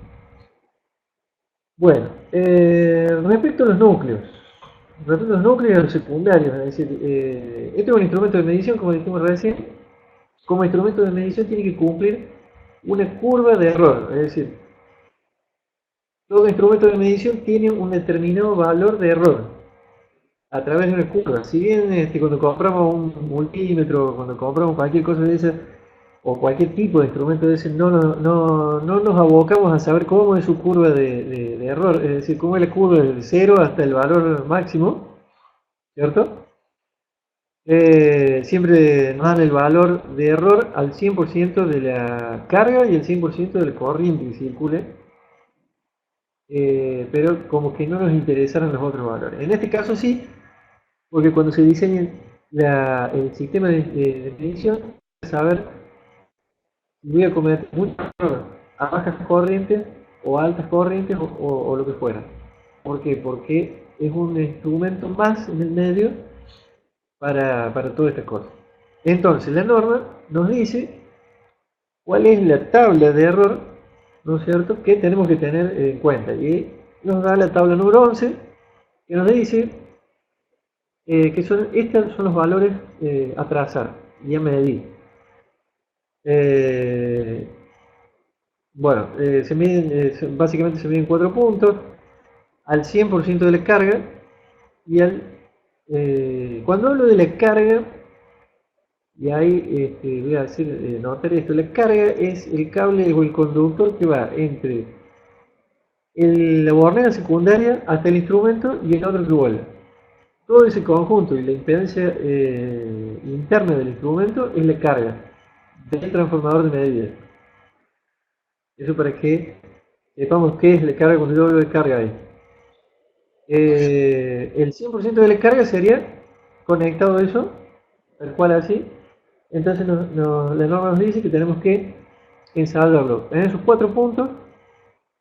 Bueno, respecto a los núcleos y a los secundarios, es decir, este es un instrumento de medición, como dijimos recién. Como instrumento de medición tiene que cumplir una curva de error, es decir, todo instrumento de medición tiene un determinado valor de error a través de una curva. Si bien cuando compramos un multímetro, cuando compramos cualquier cosa de esa, o cualquier tipo de instrumento de ese, no nos abocamos a saber cómo es su curva de error, es decir, cómo es la curva del 0 hasta el valor máximo, ¿cierto? Siempre nos dan el valor de error al 100% de la carga y el 100% de la corriente que circule, pero como que no nos interesaron los otros valores. En este caso sí, porque cuando se diseña el sistema de medición, saber si voy a cometer mucho error a bajas corrientes o altas corrientes o lo que fuera. ¿Por qué? Porque es un instrumento más en el medio para todas estas cosas. Entonces, la norma nos dice cuál es la tabla de error, ¿no es cierto?, que tenemos que tener en cuenta. Y nos da la tabla número 11, que nos dice que estos son los valores a trazar y a medir. Bueno, básicamente se miden 4 puntos, al 100% de la carga y cuando hablo de la carga, y ahí voy a hacer notar esto, la carga es el cable o el conductor que va entre la bornera secundaria hasta el instrumento y el otro que vuelve. Todo ese conjunto y la impedancia interna del instrumento es la carga del transformador de medida. Eso para que sepamos qué es la carga cuando yo hablo de carga ahí. El 100% de la carga sería conectado a eso, tal cual así. Entonces la norma nos dice que tenemos que ensaldarlo en esos 4 puntos,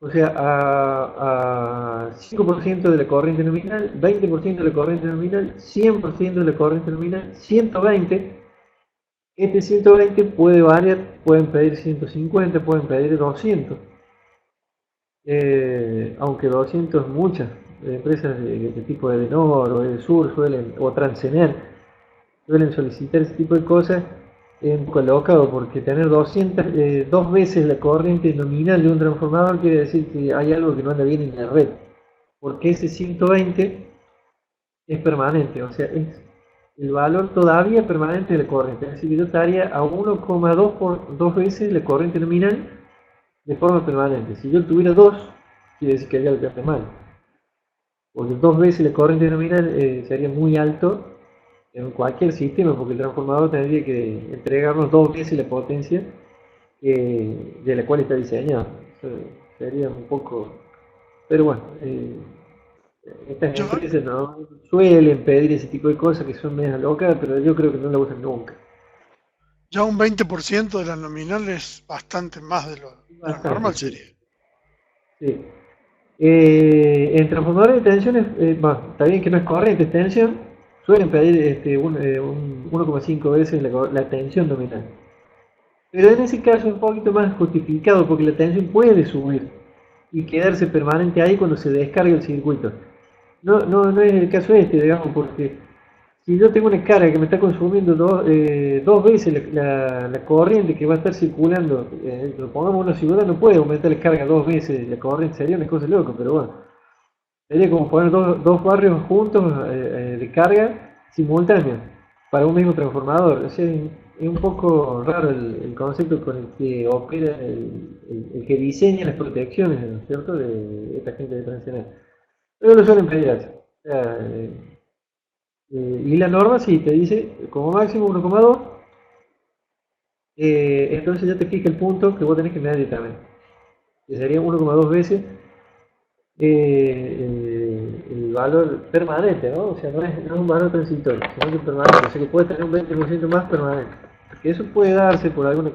o sea, a 5% de la corriente nominal, 20% de la corriente nominal, 100% de la corriente nominal, 120. Este 120 puede variar, pueden pedir 150, pueden pedir 200. Aunque 200 es muchas. Empresas de tipo de Edenor o de Sur o Transener suelen solicitar ese tipo de cosas en colocado, porque tener 2 veces la corriente nominal de un transformador quiere decir que hay algo que no anda bien en la red, porque ese 120 es permanente, o sea, es el valor todavía permanente de la corriente, es decir, que yo estaría a 1,2 por 2 veces la corriente nominal de forma permanente. Si yo tuviera 2, quiere decir que hay algo que anda mal, porque 2 veces la corriente nominal sería muy alto en cualquier sistema, porque el transformador tendría que entregarnos 2 veces la potencia de la cual está diseñado. Eso sería un poco... Pero bueno, estas empresas no suelen pedir ese tipo de cosas que son medias locas, pero yo creo que no la usan nunca. Ya un 20% de la nominal es bastante más de lo normal sería. Sí. En transformadores de tensión, está bien que no es corriente, es tensión, suelen pedir 1,5 veces la tensión nominal. Pero en ese caso es un poquito más justificado, porque la tensión puede subir y quedarse permanente ahí cuando se descarga el circuito. No es el caso digamos, porque si yo tengo una carga que me está consumiendo 2 veces la corriente que va a estar circulando, lo pongamos en una ciudad, no puede aumentar la carga 2 veces la corriente, sería una cosa loca, pero bueno. Sería como poner dos barrios juntos de carga simultánea para un mismo transformador. O sea, es un poco raro el concepto con el que opera el que diseña las protecciones, ¿no es cierto?, de esta gente de Transener. Pero lo suelen pedir así. O sea, y la norma sí te dice como máximo 1,2, entonces ya te fija el punto que vos tenés que medir también, que sería 1,2 veces el valor permanente, ¿no? O sea, no es un valor transitorio, sino que es permanente, o sea que puede tener un 20% más permanente. Porque eso puede darse por alguna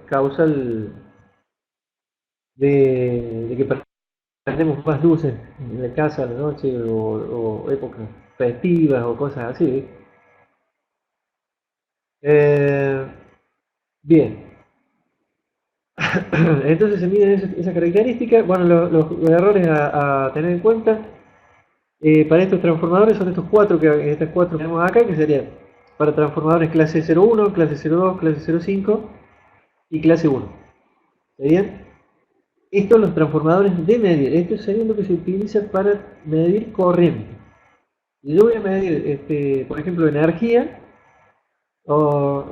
causal de que prendemos más luces en la casa a la noche o épocas festivas o cosas así. Eh, bien, entonces se miden esa característica. Bueno, los errores a tener en cuenta para estos transformadores son estas cuatro que tenemos acá, que serían para transformadores clase 01, clase 02, clase 05 y clase 1. ¿Serían? Estos los transformadores de medir. Esto sería lo que se utiliza para medir corriente. Si yo voy a medir, por ejemplo, energía, o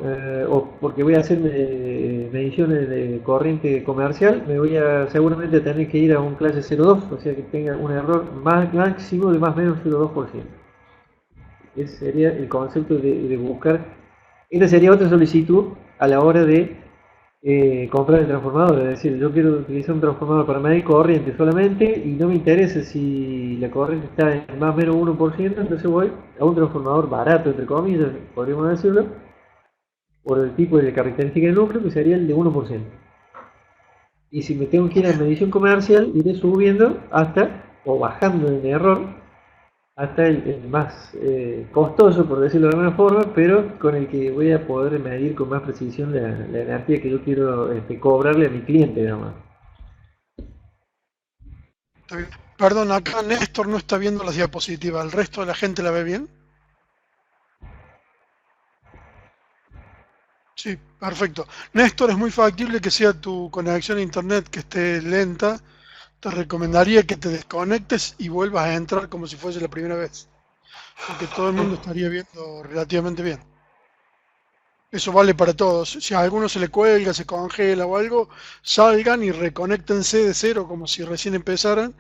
porque voy a hacer mediciones de corriente comercial, me voy a seguramente tener que ir a un clase 02, o sea que tenga un error máximo de más o menos 0,2%. Ese sería el concepto de buscar. Esta sería otra solicitud a la hora de comprar el transformador. Es decir, yo quiero utilizar un transformador para medir corriente solamente y no me interesa si la corriente está en más o menos 1%, entonces voy a un transformador barato, entre comillas, podríamos decirlo, por el tipo de característica del núcleo, que sería el de 1%. Y si me tengo que ir a medición comercial, iré subiendo hasta, o bajando en error, hasta el más costoso, por decirlo de alguna forma, pero con el que voy a poder medir con más precisión la energía que yo quiero cobrarle a mi cliente, digamos. Perdón, acá Néstor no está viendo las diapositivas. ¿El resto de la gente la ve bien? Sí, perfecto. Néstor, es muy factible que sea tu conexión a internet que esté lenta. Te recomendaría que te desconectes y vuelvas a entrar como si fuese la primera vez, porque todo el mundo estaría viendo relativamente bien. Eso vale para todos. Si a alguno se le cuelga, se congela o algo, salgan y reconéctense de cero como si recién empezaran.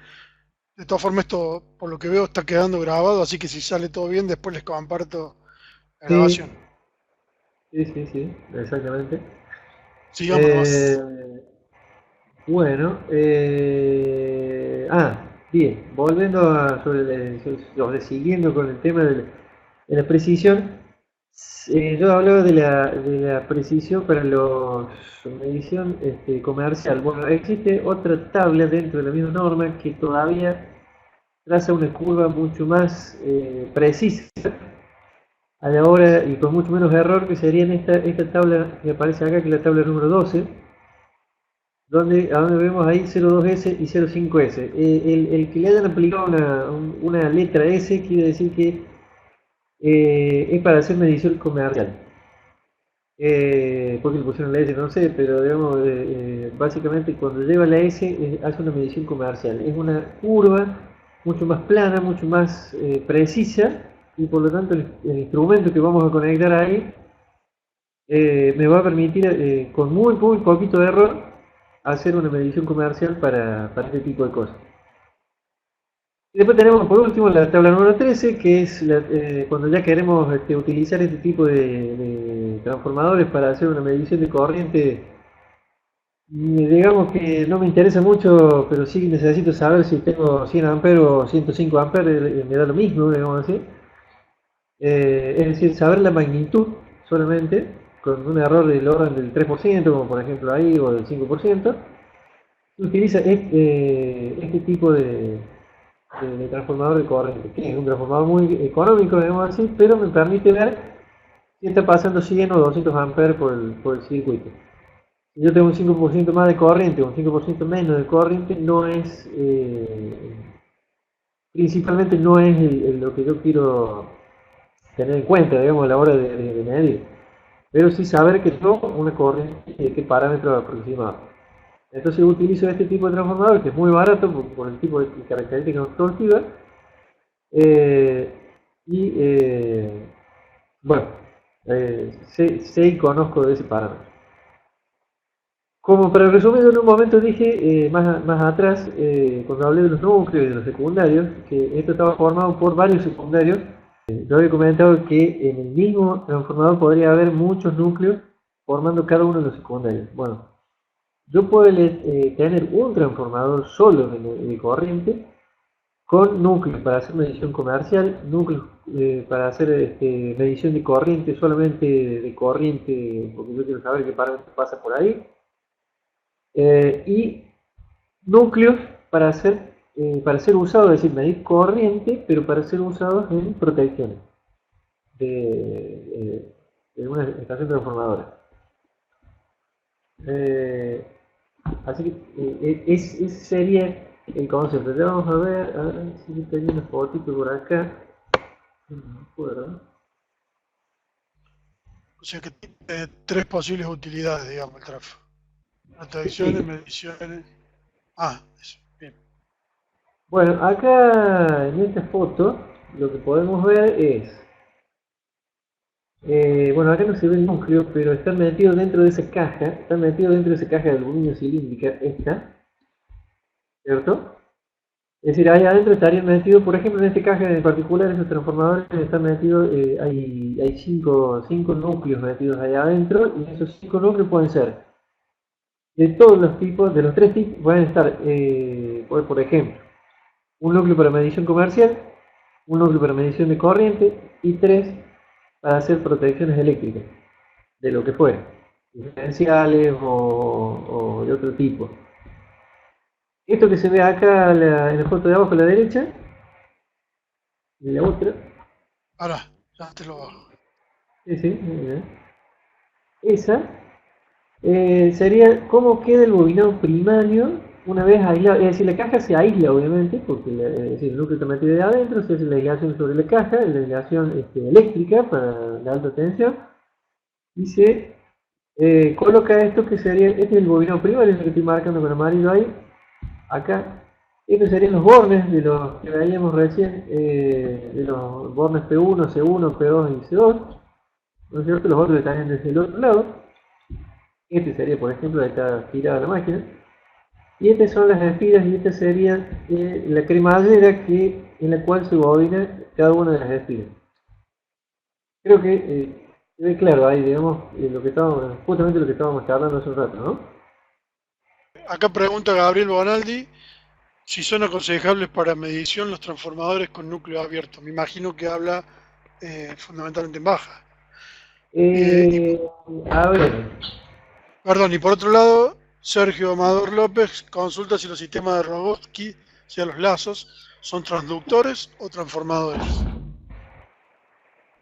De todas formas, esto, por lo que veo, está quedando grabado, así que si sale todo bien, después les comparto la Sí, grabación. sí, exactamente. Sigamos Eh, nomás. bueno, bien, volviendo siguiendo con el tema de la precisión. Yo hablaba de la precisión para la medición comercial. Bueno, existe otra tabla dentro de la misma norma que todavía traza una curva mucho más precisa a la hora y con mucho menos error, que sería en esta tabla que aparece acá, que es la tabla número 12, a donde vemos ahí 02S y 05S. El que le hayan aplicado una letra S quiere decir que es para hacer medición comercial. ¿Por qué le pusieron la S? No sé, pero digamos, básicamente cuando lleva la S hace una medición comercial. Es una curva mucho más plana, mucho más precisa, y por lo tanto el instrumento que vamos a conectar ahí me va a permitir con muy poquito de error hacer una medición comercial para este tipo de cosas. Y después tenemos por último la tabla número 13, que es cuando ya queremos utilizar este tipo de transformadores para hacer una medición de corriente. Digamos que no me interesa mucho, pero sí necesito saber si tengo 100 amperes o 105 amperes, me da lo mismo, digamos así. Es decir, saber la magnitud solamente, con un error del orden del 3%, como por ejemplo ahí, o del 5%, utiliza este tipo de transformador de corriente, que es un transformador muy económico, digamos así, pero me permite ver si está pasando 100 o 200 amperes por el circuito. Si yo tengo un 5% más de corriente o un 5% menos de corriente, no es, principalmente no es lo que yo quiero tener en cuenta, digamos, a la hora de medir. Pero sí saber que tengo una corriente y de qué parámetro aproximado. Entonces utilizo este tipo de transformador que es muy barato por el tipo de características constructivas. Y bueno, sé y conozco de ese parámetro. Como para resumirlo, en un momento dije, más atrás, cuando hablé de los núcleos y de los secundarios, que esto estaba formado por varios secundarios. Yo había comentado que en el mismo transformador podría haber muchos núcleos formando cada uno de los secundarios. Bueno, yo puedo tener un transformador solo de corriente con núcleos para hacer medición comercial, núcleos para hacer medición de corriente, solamente de corriente, porque yo quiero saber qué parámetro pasa por ahí, y núcleos para ser usados, es decir, medir corriente, pero para ser usados en protecciones de una estación transformadora. Así que ese sería el concepto. Ya vamos a ver si tengo una fotito por acá. No me acuerdo. O sea que tiene tres posibles utilidades, digamos, el trafo. Protecciones, mediciones. Eso, bien. Bueno, acá en esta foto lo que podemos ver es, bueno, acá no se ve el núcleo, pero está metido dentro de esa caja, de aluminio cilíndrica, esta, ¿cierto? Es decir, ahí adentro estarían metidos, por ejemplo, en esta caja en particular, esos transformadores están metidos, hay cinco núcleos metidos ahí adentro, y esos 5 núcleos pueden ser de todos los tipos, de los 3 tipos, pueden estar, por ejemplo, un núcleo para medición comercial, un núcleo para medición de corriente y 3 para hacer protecciones eléctricas, de lo que fuera, diferenciales o de otro tipo. Esto que se ve acá en la foto de abajo a la derecha, y la otra. Ahora, ya te lo bajo. Sí, esa sería cómo queda el bobinado primario una vez aislado. Es decir, la caja se aísla obviamente, porque el núcleo está metido de adentro, se hace la aislación sobre la caja, la aislación eléctrica para la alta tensión, y se coloca esto que sería, este es el bobinado primario, el que estoy marcando con amarillo ahí. Acá, estos serían los bornes de los que veíamos recién, de los bornes P1, C1, P2 y C2, ¿no es cierto? Los otros estarían desde el otro lado. Este sería, por ejemplo, de acá girada la máquina. Y estas son las espiras y esta sería la cremallera en la cual se bobina cada una de las espiras. Creo que se ve claro ahí, digamos, justamente lo que estábamos hablando hace un rato, ¿no? Acá pregunta Gabriel Bonaldi si son aconsejables para medición los transformadores con núcleo abierto. Me imagino que habla fundamentalmente en baja. A ver. Perdón, y por otro lado, Sergio Amador López consulta si los sistemas de Rogowski, o sea, los lazos, son transductores o transformadores.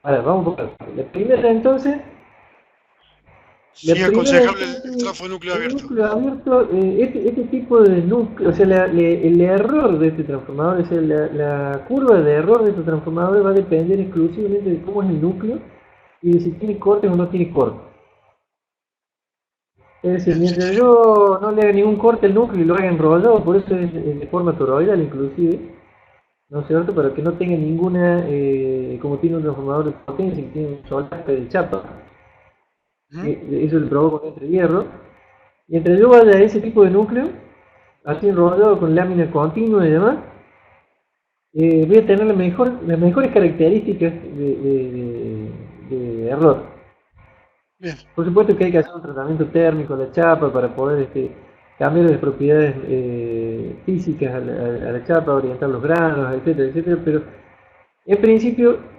A ver, vamos por la primera entonces. Sí, es aconsejable el trafo de núcleo abierto. Núcleo abierto, este tipo de núcleo, o sea, el error de este transformador, o sea, la curva de error de este transformador va a depender exclusivamente de cómo es el núcleo y de si tiene cortes o no tiene cortes. Es decir, mientras yo no le haga ningún corte al núcleo y lo haga enrollado, por eso es de forma toroidal inclusive, ¿no es cierto? Para que no tenga ninguna, como tiene un transformador de potencia, que tiene un soldaje de chapa. Eso le provoca entre hierro. Mientras yo vaya a ese tipo de núcleo, así enrollado con lámina continua y demás, voy a tener las mejores características de error. Bien. Por supuesto que hay que hacer un tratamiento térmico de la chapa para poder cambiar las propiedades físicas a la chapa, orientar los granos, etcétera, etcétera, pero en principio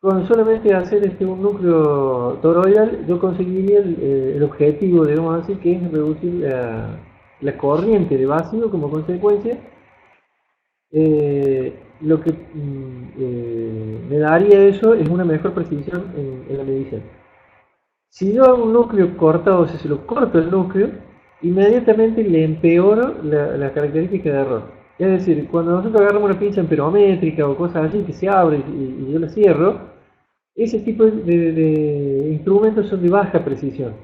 con solamente hacer un núcleo toroidal yo conseguiría el objetivo, digamos así, que es reducir la corriente de vacío como consecuencia. Lo que me daría eso es una mejor precisión en la medición. Si yo hago un núcleo cortado, o sea, si lo corto el núcleo, inmediatamente le empeoro la característica de error. Es decir, cuando nosotros agarramos una pinza amperométrica o cosas así que se abre y yo la cierro, ese tipo de instrumentos son de baja precisión.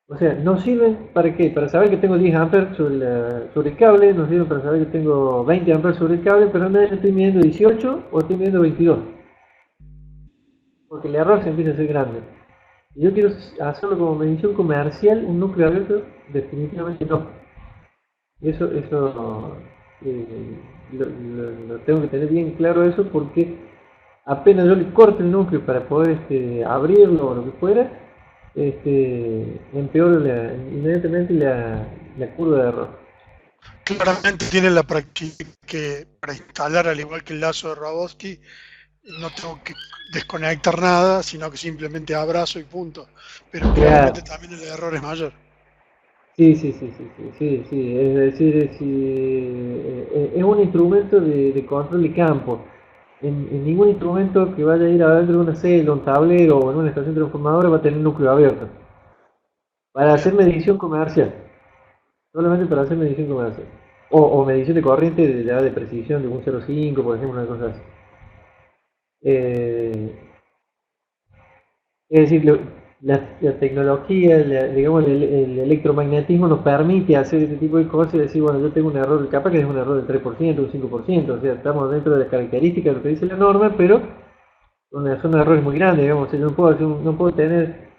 O sea, no sirven para qué, para saber que tengo 10 amperes sobre el cable, no sirven para saber que tengo 20 amperes sobre el cable, pero en vez estoy midiendo 18 o estoy midiendo 22, porque el error se empieza a ser grande. Si yo quiero hacerlo como medición comercial, un núcleo abierto, definitivamente no. Eso lo tengo que tener bien claro eso porque apenas yo le corto el núcleo para poder abrirlo o lo que fuera, empeoro inmediatamente la curva de error. Claramente tiene la práctica que para instalar, al igual que el lazo de Rogowski, no tengo que desconectar nada, sino que simplemente abrazo y punto. Pero Claro, claramente también el error es mayor. sí, sí, sí, sí, sí, sí, sí. Es decir, si, es un instrumento de control de campo. En ningún instrumento que vaya a ir adentro de una celda, un tablero o en una estación transformadora va a tener núcleo abierto. Para Bien. hacer medición comercial, solamente para hacer medición comercial. O medición de corriente de precisión de un 0,5, por ejemplo, una cosa así. Eh, es decir, la tecnología, digamos, el electromagnetismo nos permite hacer este tipo de cosas y decir, bueno, yo tengo un error, capaz que es un error del 3%, un 5%, o sea, estamos dentro de las características de lo que dice la norma, pero son errores muy grandes, digamos, o sea, yo no puedo tener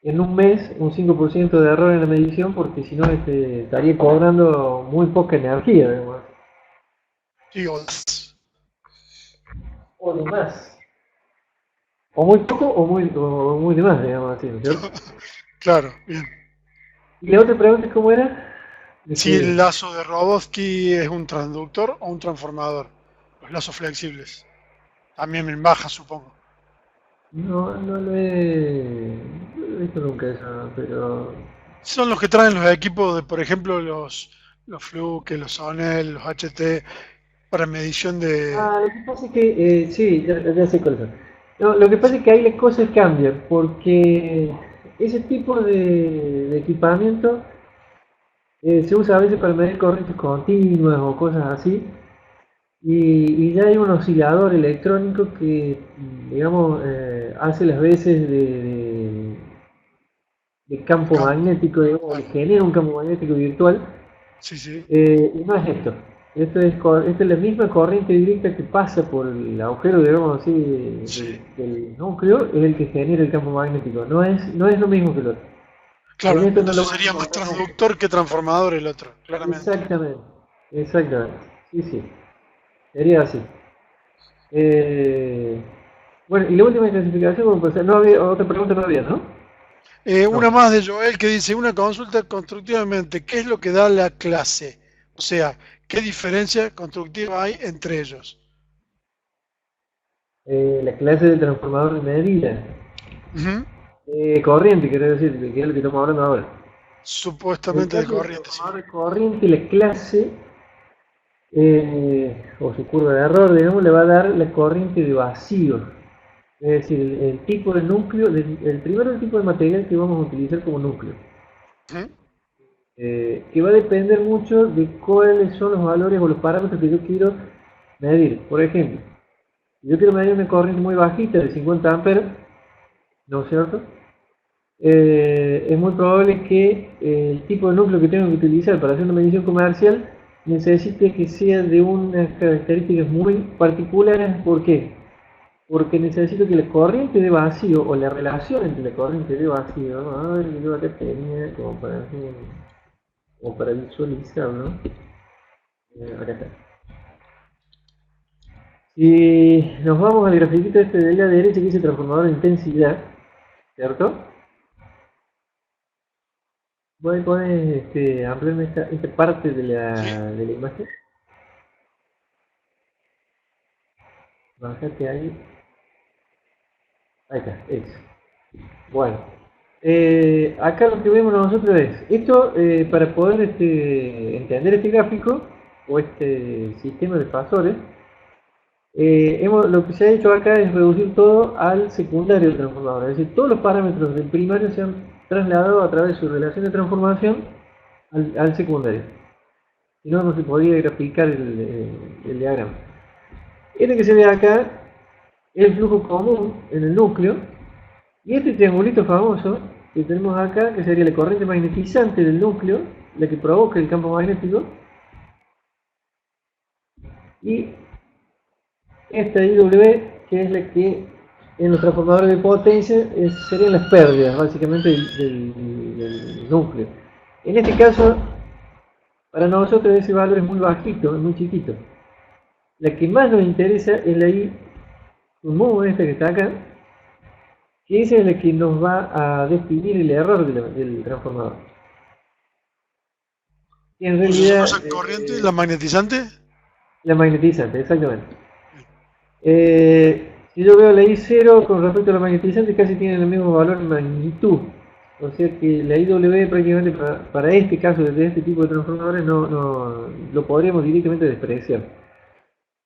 en un mes un 5% de error en la medición porque si no estaría cobrando muy poca energía, digamos, Sí, o de más, o muy poco o muy de más, digamos así, ¿no es cierto? claro, bien. Y la otra pregunta es cómo era, de Si el que lazo de Rogowski es un transductor o un transformador, los lazos flexibles. También en baja, supongo. no lo he visto nunca eso, pero... Son los que traen los equipos de, por ejemplo, los Fluke, los Sonel, los HT, para medición de... Ah, lo que pasa es que, sí, ya sé cuáles son. No, lo que pasa es que ahí las cosas cambian, porque ese tipo de equipamiento se usa a veces para medir corrientes continuas o cosas así, y ya hay un oscilador electrónico que, digamos, hace las veces de de campo campo. magnético, digamos, le Claro. genera un campo magnético virtual. Sí, sí, Y no es esto. Esto es la misma corriente directa que pasa por el agujero, digamos así, sí. del núcleo, es el que genera el campo magnético. No es lo mismo que el otro. En Claro, esto no lo entonces van a sería más encontrar nunca. transductor que transformador el otro, claramente. Exactamente, exactamente. Sí, sí, sería así. Eh, bueno, y la última clasificación, bueno, pues, no había, otra pregunta no había, ¿no? Una No. más de Joel que dice, una consulta constructivamente, ¿qué es lo que da la clase? O sea, ¿qué diferencia constructiva hay entre ellos? La clase de transformador de medida. Ujú. Corriente, quiero decir, que es lo que estamos hablando ahora. En el Supuestamente de caso del corriente, sí. transformador de corriente, la clase, o su curva de error, digamos, le va a dar la corriente de vacío. Es decir, el tipo de núcleo, primero el tipo de material que vamos a utilizar como núcleo, Ujú. que va a depender mucho de cuáles son los valores o los parámetros que yo quiero medir. Por ejemplo, si yo quiero medir una corriente muy bajita de 50 amperes, ¿no es cierto? Es muy probable que el tipo de núcleo que tengo que utilizar para hacer una medición comercial necesite que sea de unas características muy particulares. ¿Por qué? Porque necesito que la corriente de vacío o la relación entre la corriente de vacío, ¿no? A ver, yo acá tenía como para visualizarlo, ¿no? Acá está. Si nos vamos al grafiquito este de la derecha que dice transformador de intensidad, ¿cierto? ¿Puedes ampliarme esta parte de Sí. la imagen? Bájate ahí. Ahí está, eso. Bueno, acá lo que vemos nosotros es, esto para poder entender este gráfico o este sistema de fasores, lo que se ha hecho acá es reducir todo al secundario del transformador, es decir, todos los parámetros del primario se han trasladado a través de su relación de transformación al secundario. Si no, no se podría graficar el diagrama. Este que se ve acá es el flujo común en el núcleo. Y este triangulito famoso que tenemos acá, que sería la corriente magnetizante del núcleo, la que provoca el campo magnético, y esta IW, que es la que en los transformadores de potencia serían las pérdidas, básicamente, del núcleo. En este caso, para nosotros ese valor es muy bajito, es muy chiquito. La que más nos interesa es la I mu, esta que está acá, que esa es la que nos va a definir el error del transformador. Y en realidad, ¿Usamos esa corriente, la magnetizante? la magnetizante, exactamente. Si yo veo la I0 con respecto a la magnetizante, casi tienen el mismo valor en magnitud. O sea que la IW prácticamente para este caso, de este tipo de transformadores, no lo podríamos directamente despreciar.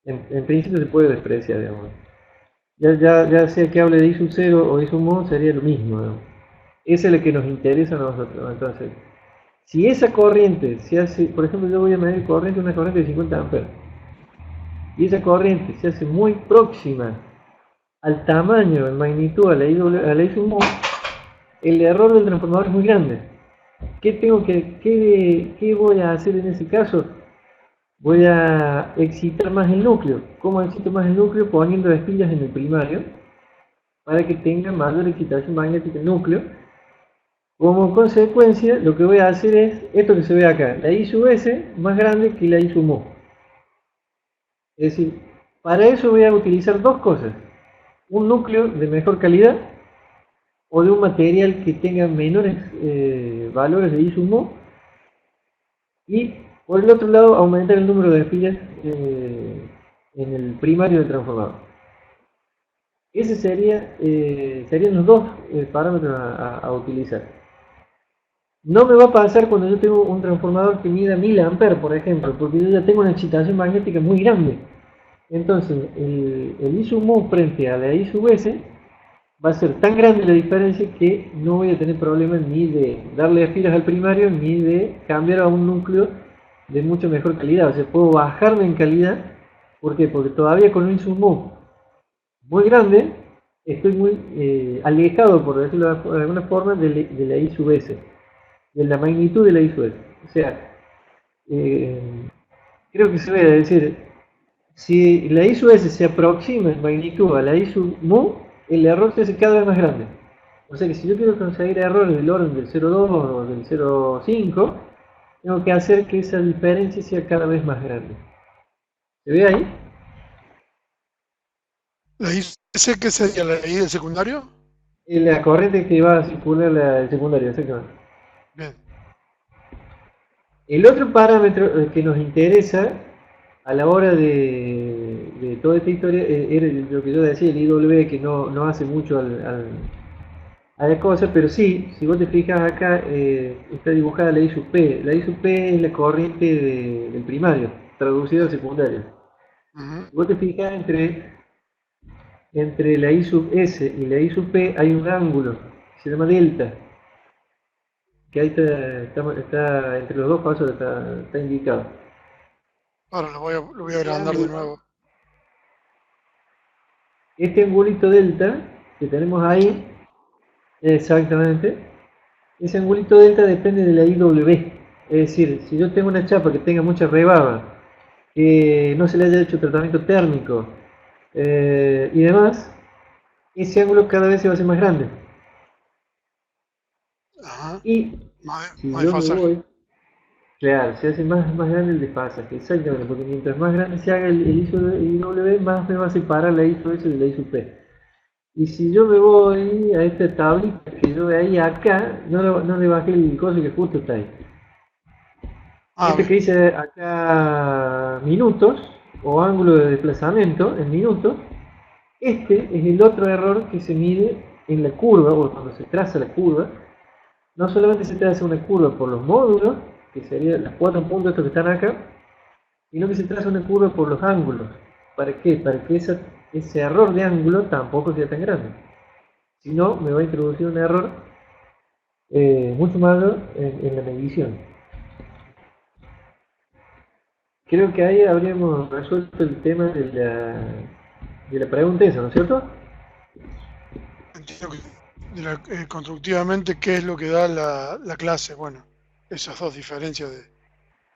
En principio se puede despreciar, digamos. Ya sea que hable de I sub 0 o I sub mu, sería lo mismo, ¿no? Esa es la que nos interesa a nosotros. Entonces, si esa corriente se hace, por ejemplo, yo voy a medir una corriente de 50 amperes, y esa corriente se hace muy próxima al tamaño, en magnitud, a la I sub mu, el error del transformador es muy grande. ¿Qué voy a hacer en ese caso? Voy a excitar más el núcleo. ¿Cómo excito más el núcleo? Poniendo espillas en el primario para que tenga mayor excitación magnética el núcleo. Como consecuencia, lo que voy a hacer es esto que se ve acá, la I sub S más grande que la I sub mu. Es decir, para eso voy a utilizar dos cosas: un núcleo de mejor calidad o de un material que tenga menores valores de I sub mu, y por el otro lado aumentar el número de espillas en el primario del transformador. Ese serían los dos parámetros a utilizar. No me va a pasar cuando yo tengo un transformador que mida 1000 amperes, por ejemplo, porque yo ya tengo una excitación magnética muy grande. Entonces, el I sub mu frente a la I sub S va a ser tan grande la diferencia que no voy a tener problemas ni de darle espiras al primario, ni de cambiar a un núcleo de mucho mejor calidad. O sea, puedo bajarme en calidad. ¿Por qué? Porque todavía con un I sub mu muy grande, estoy muy alejado, por decirlo de alguna forma, de la I sub S, de la magnitud de la I sub S. O sea, creo que se debe decir, si la I sub S se aproxima en magnitud a la I sub mu, el error se hace cada vez más grande. O sea que si yo quiero conseguir errores del orden del 0,2 o del 0,5, tengo que hacer que esa diferencia sea cada vez más grande. ¿Se ve ahí? ¿La IC qué sería? ¿La I del secundario? La corriente que va a circular el secundario, exactamente. Bien. El otro parámetro que nos interesa a la hora de toda esta historia era lo que yo decía, el IW, que no hace mucho a la cosa, pero sí, si vos te fijas acá, está dibujada la I sub P. La I sub P es la corriente del primario, traducida al secundario. Si vos te fijas, entre la I sub S y la I sub P hay un ángulo que se llama delta, que ahí está entre los dos pasos, está indicado. Ahora lo voy a agrandar de nuevo. Este angulito delta que tenemos ahí, exactamente, ese angulito delta depende de la IW. Es decir, si yo tengo una chapa que tenga mucha rebaba, que no se le haya hecho tratamiento térmico y demás, ese ángulo cada vez se va a hacer más grande. Ajá. Y si yo me voy, claro, se hace más grande el desfasaje, exactamente, porque mientras más grande se haga el IW, más me va a separar la I sub S de la I sub P. Y si yo me voy a esta tablita que yo veo ahí acá, no le bajé el coso que justo está ahí. Este que dice acá minutos, o ángulo de desplazamiento en minutos, este es el otro error que se mide en la curva, o cuando se traza la curva. No solamente se traza una curva por los módulos, que serían los 4 puntos estos que están acá, sino que se traza una curva por los ángulos. ¿Para qué? Para que ese error de ángulo tampoco sea tan grande. Si no, me va a introducir un error mucho mayor en la medición. Creo que ahí habríamos resuelto el tema de la pregunta esa, ¿no es cierto? Entiendo que constructivamente, ¿qué es lo que da la clase? Bueno, esas dos diferencias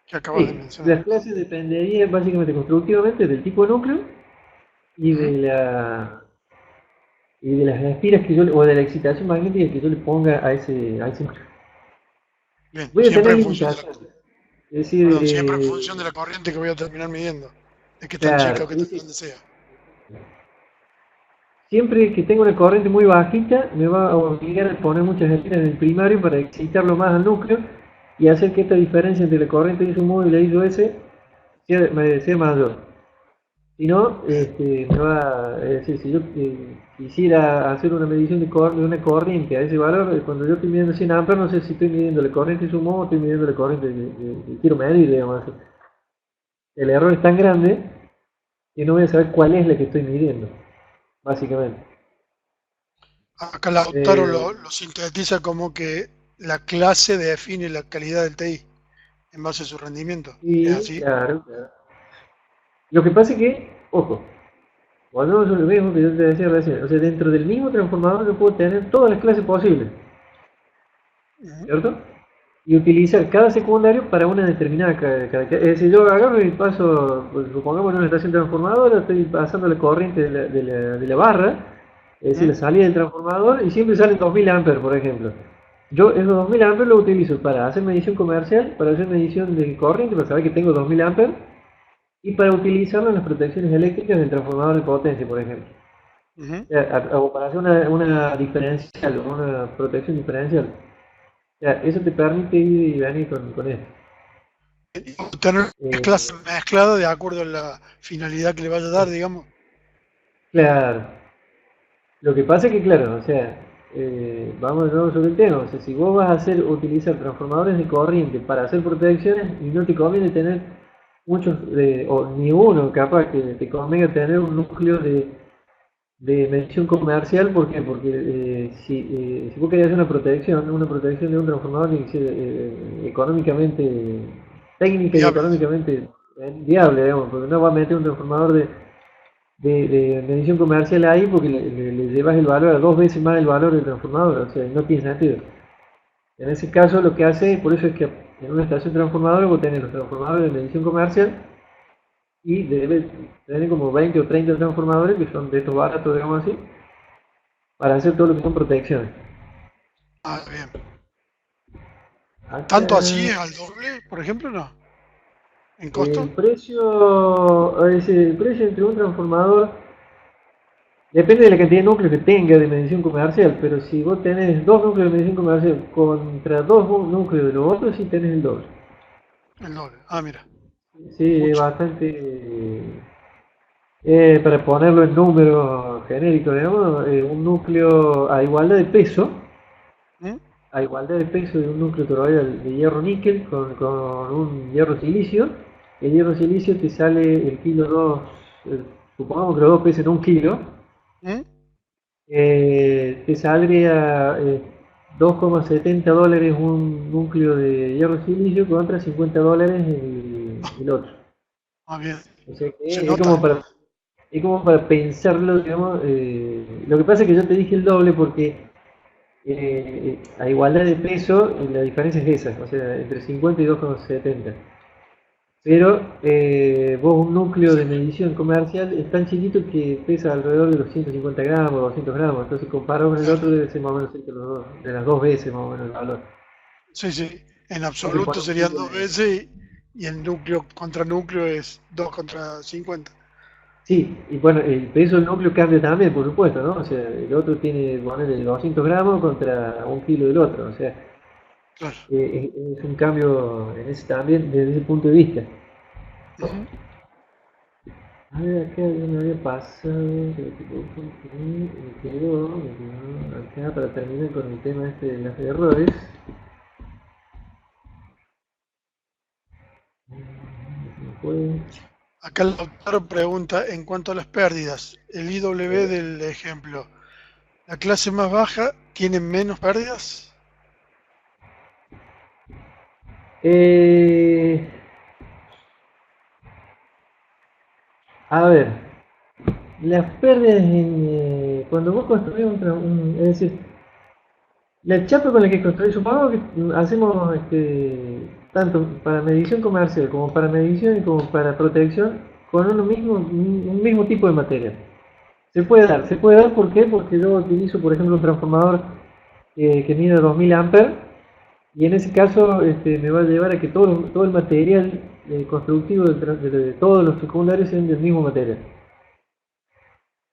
que acabas de Sí, mencionar. las clases dependerían básicamente constructivamente del tipo de núcleo y Ujú. de las espiras que o de la excitación magnética que yo le ponga a ese núcleo. Bien, Voy a tener limitaciones. Es decir, siempre en función de la corriente que voy a terminar midiendo, de qué tan chica claro, o qué es tan decir, grande sea. siempre que tenga una corriente muy bajita, me va a obligar a poner muchas espiras en el primario para excitarlo más al núcleo y hacer que esta diferencia entre la corriente I sub móvil e I sub S sea mayor. Si no, Bien. me va, es decir, si yo quisiera hacer una medición de una corriente a ese valor, cuando yo estoy midiendo 100 amperes, no sé si estoy midiendo la corriente sumo o estoy midiendo la corriente que quiero medir, digamos así. El error es tan grande que no voy a saber cuál es la que estoy midiendo, básicamente. Acá Lautaro Eh, lo sintetiza como que la clase define la calidad del TI en base a su rendimiento. ¿Es y así? claro, claro. Lo que pasa es que, ojo, volvemos a lo mismo que yo te decía recién, o sea, dentro del mismo transformador yo puedo tener todas las clases posibles, Ujú. ¿cierto? Y utilizar cada secundario para una determinada característica. Es decir, yo agarro y paso, pues, supongamos en una estación transformadora, estoy pasando la corriente de la barra, es decir, Ujú. la salida del transformador, y siempre salen 2000 amperes, por ejemplo. Yo esos 2000 amperes los utilizo para hacer medición comercial, para hacer medición de corriente, para saber que tengo 2000 amperes, y para utilizarlo en las protecciones eléctricas del transformador de potencia, por ejemplo. Ujú. O para hacer una diferencial, una protección diferencial. Eso te permite ir y venir con esto. Tener Eh, clase mezclada de acuerdo a la finalidad que le vaya a dar, digamos. claro, lo que pasa es que, claro, o sea, vamos de nuevo sobre el tema. O sea, si vos vas a utilizar transformadores de corriente para hacer protecciones y no te conviene tener muchos, o ni uno, capaz que te convenga tener un núcleo de medición comercial, ¿por qué? Porque si vos querés hacer una protección de un transformador tiene que ser económicamente, técnica y Viable. económicamente viable, digamos, porque no va a meter un transformador de medición comercial ahí porque le llevas el valor a dos veces más el valor del transformador, o sea, no tiene sentido. En ese caso lo que hace, por eso es que en una estación transformadora vos tenés los transformadores de medición comercial y debe tener como 20 o 30 transformadores que son de estos baratos, digamos así, para hacer todo lo que son protecciones. Ah, bien. Acá ¿Tanto así al doble, por ejemplo, no? ¿En costo? el precio entre un transformador depende de la cantidad de núcleos que tenga de medición comercial, pero si vos tenés dos núcleos de medición comercial contra dos núcleos de los otros, sí tenés el doble. El doble. Ah, mira. Sí, es Mucho. bastante. Para ponerlo en números genéricos, digamos, un núcleo ¿Mm? a igualdad de peso de un núcleo toroidal de hierro níquel con un hierro silicio. El hierro silicio te sale el kilo 2, supongamos que los dos pesen un kilo, ¿Mm? te saldría $2,70 un núcleo de hierro silicio contra $50 el otro. Ah, bien. O sea Se que nota. es como para pensarlo, digamos. Lo que pasa es que yo te dije el doble porque a igualdad de peso la diferencia es esa, o sea, entre 50 y 2,70. Pero vos un núcleo de medición comercial es tan chiquito que pesa alrededor de los 150 gramos, 200 gramos. Entonces comparado con el Claro. otro debe ser más o menos cerca de las dos veces más o menos el valor. Sí, sí. En Hay que absoluto poner un serían poco dos de... veces y el núcleo contra núcleo es 2 contra 50. Sí, y bueno, el peso del núcleo cambia también, por supuesto, ¿no? O sea, el otro tiene, ponerle 200 gramos contra un kilo del otro. O sea, Claro. es un cambio en ese también desde ese punto de vista. Ujú. A ver, acá yo me había pasado, me quedó acá para terminar con el tema este de los errores. Fue, Acá el doctor pregunta en cuanto a las pérdidas, el IW del ejemplo, ¿la clase más baja tiene menos pérdidas? eh, a ver, las pérdidas cuando vos construís es decir, La chapa con la que construí, supongamos que hacemos tanto para medición comercial como para medición y como para protección con un mismo tipo de material. Se puede dar, ¿por qué? Porque yo utilizo, por ejemplo, un transformador que mide 2000 amperes y en ese caso me va a llevar a que todo el material constructivo de todos los secundarios sean del mismo material.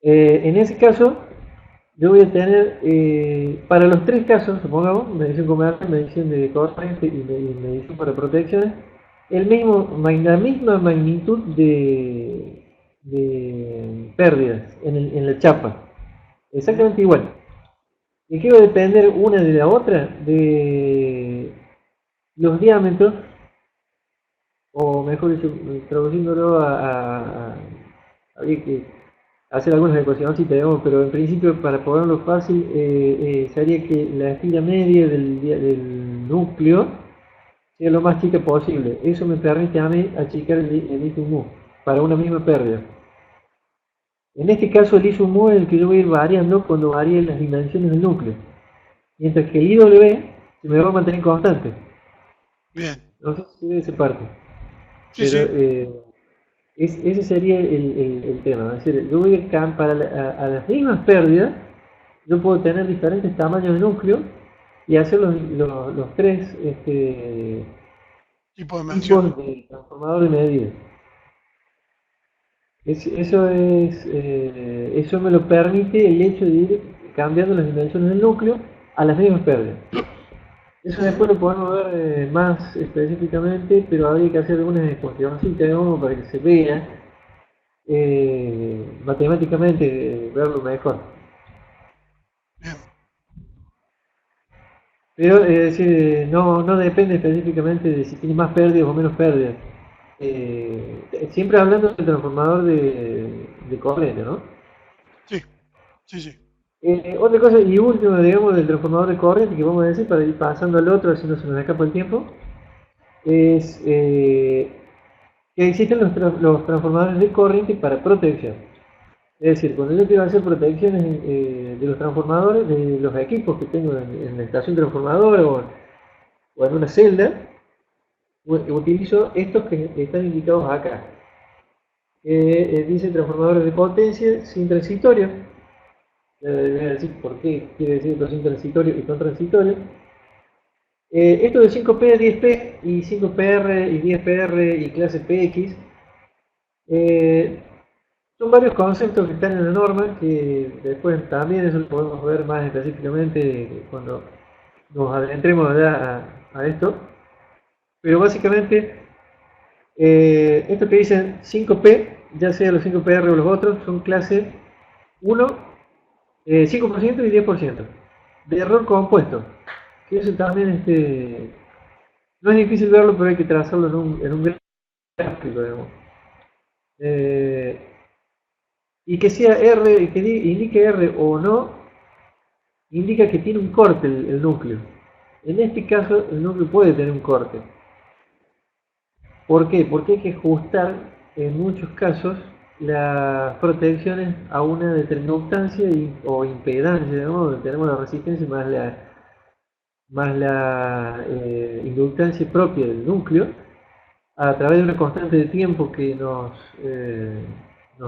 En ese caso, yo voy a tener, para los tres casos, supongamos, medición comercial, medición de corriente y medición para protecciones, la misma magnitud de pérdidas en la chapa. Exactamente igual. ¿De qué va a depender una de la otra? De los diámetros, o mejor dicho, traduciéndolo habría que hacer algunas ecuaciones, pero en principio para ponerlo fácil sería que la estira media del núcleo sea lo más chica posible. Eso me permite a mí achicar el ISU para una misma pérdida. En este caso el ISU es el que yo voy a ir variando cuando varíe las dimensiones del núcleo, mientras que el IW se me va a mantener constante. Bien. No sé si se parte. Sí, Pero sí. ese sería el tema. Es decir, yo voy para a las mismas pérdidas, yo puedo tener diferentes tamaños de núcleo y hacer los tres Tipo de medición. tipos de transformador de medida. Eso me lo permite el hecho de ir cambiando las dimensiones del núcleo a las mismas pérdidas. Eso después lo podemos ver más específicamente, pero habría que hacer algunas ecuaciones para que se vea matemáticamente, verlo mejor. Bien. Pero es decir, no depende específicamente de si tiene más pérdidas o menos pérdidas. Siempre hablando del transformador de corriente, ¿no? Sí, sí, sí. Otra cosa y última, digamos, del transformador de corriente que vamos a decir para ir pasando al otro, así no se nos escapa el tiempo, es que existen los transformadores de corriente para protección. Es decir, cuando yo quiero hacer protecciones de los transformadores, de los equipos que tengo en la estación transformadora o en una celda, utilizo estos que están indicados acá. Dice transformadores de potencia sin transitorio. Voy a decir por qué quiere decir esto sin transitorio y con transitorio. Esto de 5P, 10P y 5PR y 10PR y clase PX son varios conceptos que están en la norma que después también eso lo podemos ver más específicamente cuando nos adentremos a esto. Pero básicamente esto que dicen 5P, ya sea los 5PR o los otros, son clase 1, 5% y 10% de error compuesto. Que eso también no es difícil verlo, pero hay que trazarlo en un gráfico, digamos. Y que sea R, que indique R o no, indica que tiene un corte el núcleo. En este caso, el núcleo puede tener un corte. ¿Por qué? Porque hay que ajustar en muchos casos las protecciones a una determinancia o impedancia, ¿no? Donde tenemos la resistencia más la inductancia propia del núcleo a través de una constante de tiempo que nos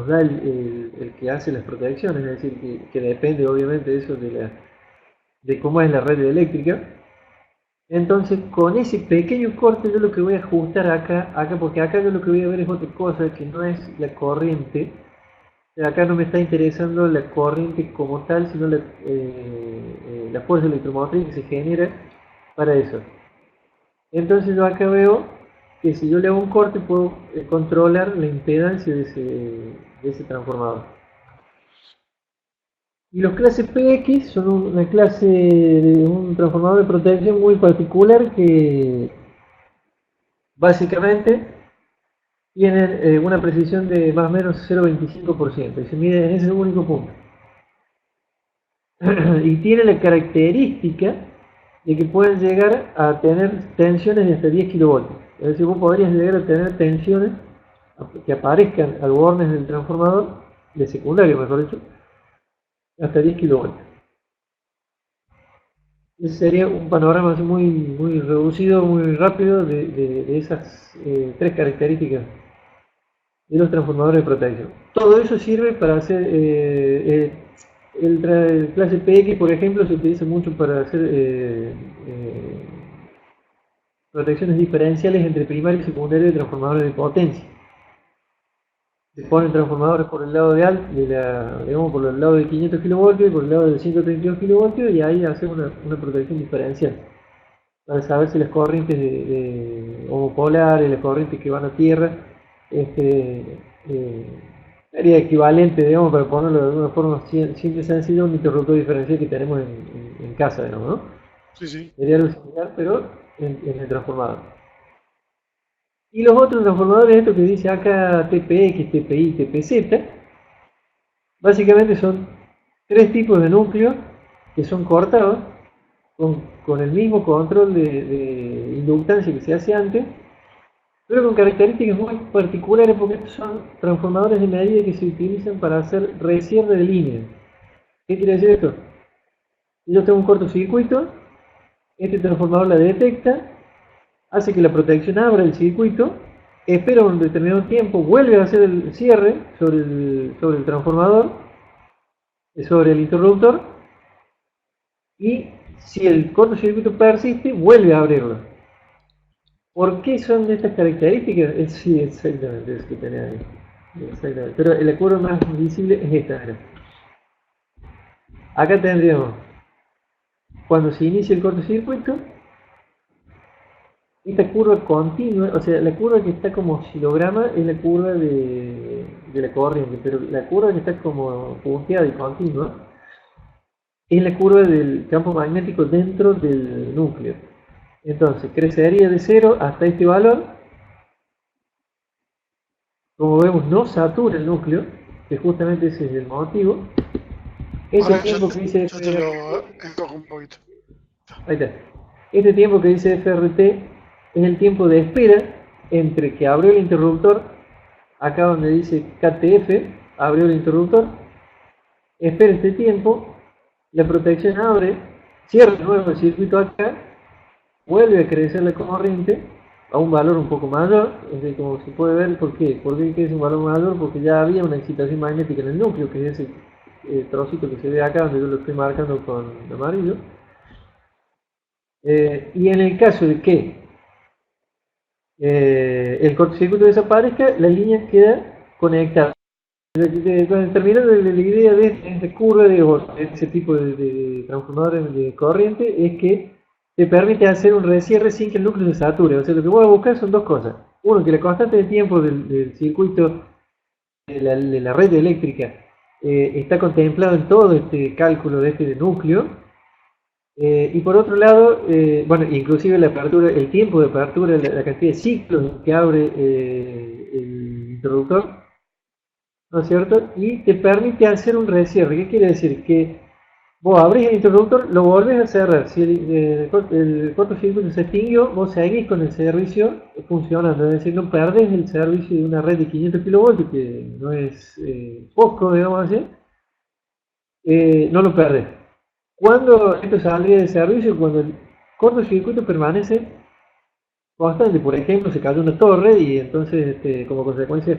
da el que hace las protecciones, es decir, que depende obviamente de eso de cómo es la red eléctrica. Entonces, con ese pequeño corte yo lo que voy a ajustar acá porque acá yo lo que voy a ver es otra cosa que no es la corriente. Acá no me está interesando la corriente como tal, sino la fuerza electromotriz que se genera para eso. Entonces yo acá veo que si yo le hago un corte puedo controlar la impedancia de ese transformador. Y los clases PX son una clase de un transformador de protección muy particular que básicamente tienen una precisión de más o menos 0,25% y se mide en ese único punto. Y tiene la característica de que pueden llegar a tener tensiones de hasta 10 kilovoltios. Es decir, vos podrías llegar a tener tensiones que aparezcan al bornes del transformador, de secundario mejor dicho, hasta 10 kilovoltios. Ese sería un panorama así muy reducido, muy rápido de esas tres características de los transformadores de protección. Todo eso sirve para hacer el clase PX, por ejemplo, se utiliza mucho para hacer protecciones diferenciales entre primario y secundario de transformadores de potencia. Se ponen transformadores por el lado digamos por el lado de 500 kilovoltios y por el lado de 132 kilovoltios, y ahí hacemos una protección diferencial para saber si las corrientes homopolares, las corrientes que van a tierra, este, sería equivalente, digamos, para ponerlo de alguna forma simple y sencilla, a un interruptor diferencial que tenemos en casa, digamos, ¿no? Sí, sí. Sería algo similar, pero en el transformador. Y los otros transformadores, esto que dice acá TPX, TPI, TPZ, básicamente son tres tipos de núcleos que son cortados con el mismo control de inductancia que se hace antes, pero con características muy particulares porque estos son transformadores de medida que se utilizan para hacer recierre de línea. ¿Qué quiere decir esto? Si yo tengo un cortocircuito, este transformador la detecta, hace que la protección abra el circuito, espera un determinado tiempo, vuelve a hacer el cierre sobre el transformador, sobre el interruptor, y si el cortocircuito persiste, vuelve a abrirlo. ¿Por qué son de estas características? Sí, exactamente, es que tenía ahí. Exactamente. Pero la curva más visible es esta. Mira. Acá tendríamos, cuando se inicia el cortocircuito, esta curva continua, o sea, la curva que está como oscilograma es la curva de la corriente, pero la curva que está como punteada y continua es la curva del campo magnético dentro del núcleo. Entonces, crecería de 0 hasta este valor. Como vemos, no satura el núcleo, que justamente ese es el motivo. Ese Ahora tiempo que dice yo te FRT, lo encojo un poquito. ahí está. Este tiempo que dice FRT es el tiempo de espera entre que abrió el interruptor, acá donde dice KTF, abrió el interruptor, espera este tiempo, la protección abre, cierra de nuevo el circuito acá, vuelve a crecer la corriente a un valor un poco mayor, es decir, como se puede ver, ¿por qué? ¿Por qué es un valor mayor? Porque ya había una excitación magnética en el núcleo, que es ese trocito que se ve acá, donde yo lo estoy marcando con amarillo. Y en el caso de que el cortocircuito desaparezca, la línea queda conectada. Terminando la idea de esta curva de ese tipo de transformadores de corriente es que te permite hacer un recierre sin que el núcleo se sature. O sea, lo que voy a buscar son dos cosas. Uno, que la constante de tiempo del circuito de la red eléctrica está contemplado en todo este cálculo de este núcleo. Y por otro lado, bueno, inclusive la apertura, el tiempo de apertura, la cantidad de ciclos que abre el interruptor, ¿no es cierto? Y te permite hacer un recierre. ¿Qué quiere decir? Que vos abrís el interruptor, lo volvés a cerrar. Si el cortocircuito se extinguió, vos seguís con el servicio funcionando. Es decir, no perdés el servicio de una red de 500 kilovoltios, que no es poco, digamos así. No lo perdés. Cuando esto saldría de servicio, cuando el cortocircuito permanece constante, por ejemplo, se cayó una torre y entonces como consecuencia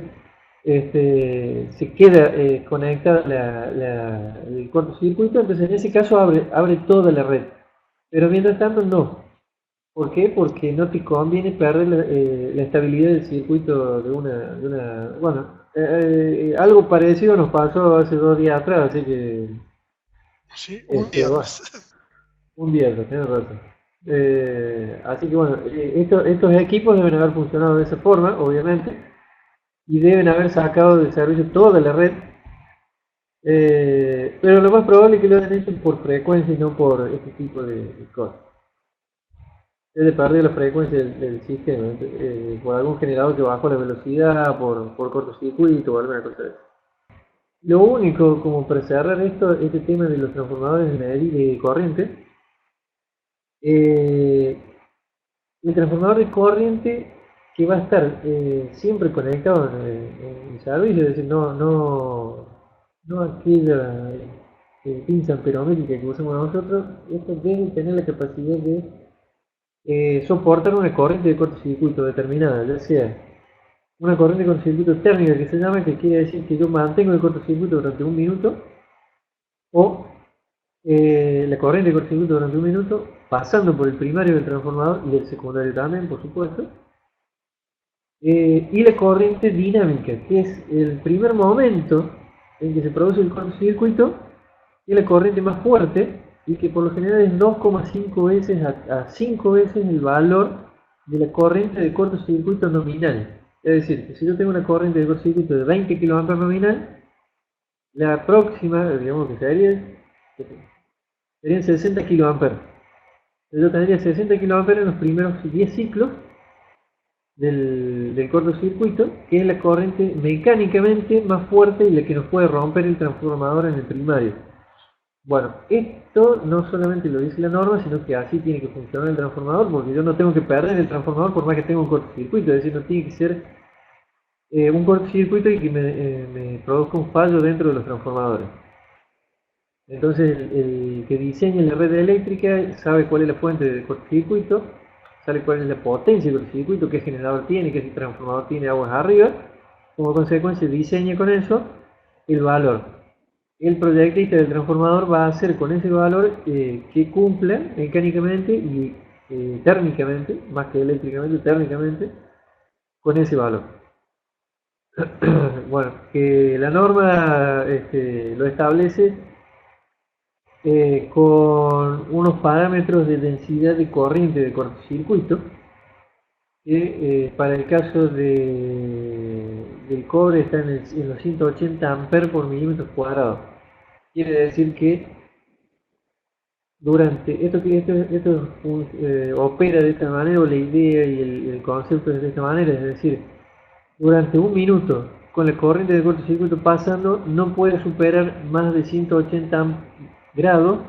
se queda conectada el cortocircuito, entonces en ese caso abre toda la red. Pero mientras tanto no. ¿Por qué? Porque no te conviene perder la estabilidad del circuito bueno, algo parecido nos pasó hace 2 días atrás, así que Sí, un día bueno, atrás. un viernes, tienes razón. Así que bueno, estos equipos deben haber funcionado de esa forma, obviamente, y deben haber sacado del servicio toda la red, pero lo más probable es que lo hayan hecho por frecuencia y no por este tipo de cosas. Es de perder la frecuencia del sistema, por algún generador que bajó la velocidad, por cortocircuito o alguna cosa de eso. Lo único, como para cerrar este tema de los transformadores de corriente, el transformador de corriente que va a estar siempre conectado en el servicio, es decir, no aquella pinza amperométrica que usamos nosotros, esto debe tener la capacidad de soportar una corriente de cortocircuito determinada, ya sea una corriente de cortocircuito térmica que se llama, que quiere decir que yo mantengo el cortocircuito durante un minuto, o la corriente de cortocircuito durante un minuto, pasando por el primario del transformador y el secundario también, por supuesto, y la corriente dinámica, que es el primer momento en que se produce el cortocircuito, y la corriente más fuerte, y que por lo general es 2,5 veces a 5 veces el valor de la corriente de cortocircuito nominal. Es decir, que si yo tengo una corriente de cortocircuito de 20 kA nominal, la próxima, digamos que serían 60 kA. Yo tendría 60 kA en los primeros 10 ciclos del cortocircuito, que es la corriente mecánicamente más fuerte y la que nos puede romper el transformador en el primario. Bueno, esto no solamente lo dice la norma, sino que así tiene que funcionar el transformador, porque yo no tengo que perder el transformador por más que tenga un cortocircuito, es decir, no tiene que ser un cortocircuito y que me produzca un fallo dentro de los transformadores. Entonces el que diseña la red eléctrica sabe cuál es la fuente del cortocircuito, sabe cuál es la potencia del cortocircuito, qué generador tiene, qué transformador tiene aguas arriba, como consecuencia diseña con eso el valor. El proyectista del transformador va a hacer con ese valor que cumpla mecánicamente y térmicamente, más que eléctricamente, térmicamente, con ese valor. Bueno, que la norma lo establece con unos parámetros de densidad de corriente de cortocircuito, que para el caso del cobre está en los 180 amperes por milímetros cuadrados. Quiere decir que durante esto opera de esta manera, o la idea y el concepto es de esta manera, es decir, durante un minuto con la corriente de cortocircuito pasando no puede superar más de 180 grados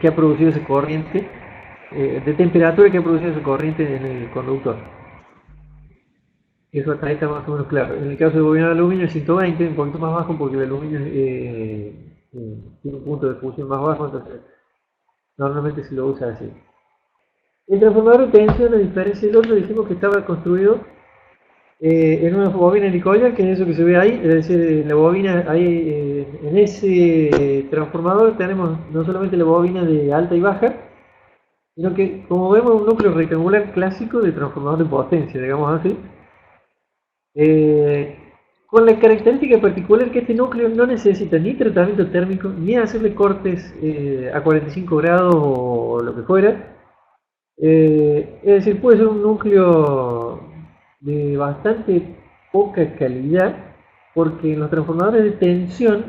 que ha producido esa corriente, de temperatura que ha producido esa corriente en el conductor. Eso hasta ahí está más o menos claro. En el caso de bobina de aluminio es 120, un poquito más bajo porque el aluminio tiene un punto de fusión más bajo, entonces normalmente se lo usa así. El transformador de tensión, a diferencia del otro, dijimos que estaba construido en una bobina helicoidal, que es eso que se ve ahí, es decir, en la bobina, ahí, en ese transformador tenemos no solamente la bobina de alta y baja, sino que, como vemos, un núcleo rectangular clásico de transformador de potencia, digamos así, con la característica particular que este núcleo no necesita ni tratamiento térmico, ni hacerle cortes a 45 grados o lo que fuera. Es decir, puede ser un núcleo de bastante poca calidad, porque en los transformadores de tensión,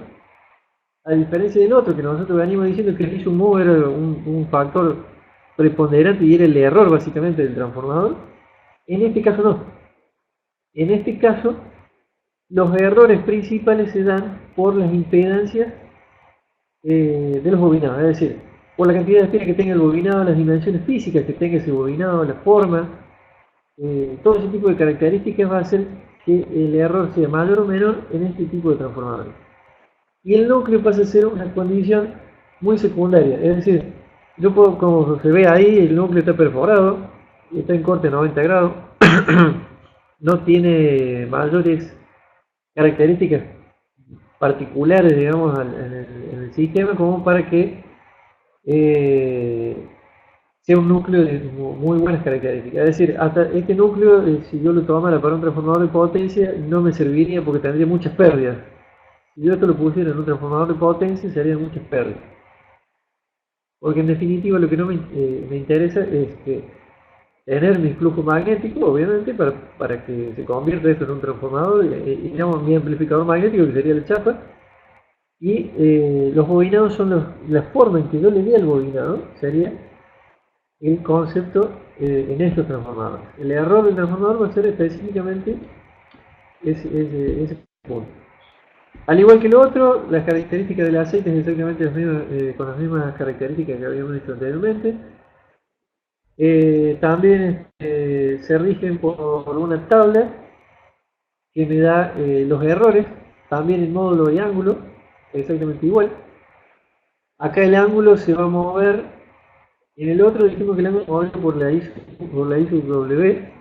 a diferencia del otro que nosotros venimos diciendo que el issue mover era un factor preponderante y era el error básicamente del transformador, en este caso no. En este caso, los errores principales se dan por las impedancias de los bobinados, es decir, por la cantidad de espinas que tenga el bobinado, las dimensiones físicas que tenga ese bobinado, la forma, todo ese tipo de características va a hacer que el error sea mayor o menor en este tipo de transformadores. Y el núcleo pasa a ser una condición muy secundaria, es decir, yo puedo, como se ve ahí, el núcleo está perforado, está en corte a 90 grados, no tiene mayores características particulares, digamos, en el sistema como para que sea un núcleo de muy buenas características. Es decir, hasta este núcleo, si yo lo tomara para un transformador de potencia, no me serviría porque tendría muchas pérdidas. Si yo esto lo pusiera en un transformador de potencia, serían muchas pérdidas. Porque en definitiva lo que no me interesa es que tener mi flujo magnético, obviamente, para que se convierta esto en un transformador, y digamos mi amplificador magnético, que sería la chapa, y los bobinados son la forma en que yo le dé al bobinado, sería el concepto en estos transformadores. El error del transformador va a ser específicamente ese punto. Al igual que lo otro, las características del aceite es exactamente con las mismas características que habíamos visto anteriormente. También se rigen por una tabla que me da los errores también el módulo y ángulo, exactamente igual. Acá el ángulo se va a mover, en el otro dijimos que el ángulo se va a mover por la ISO W,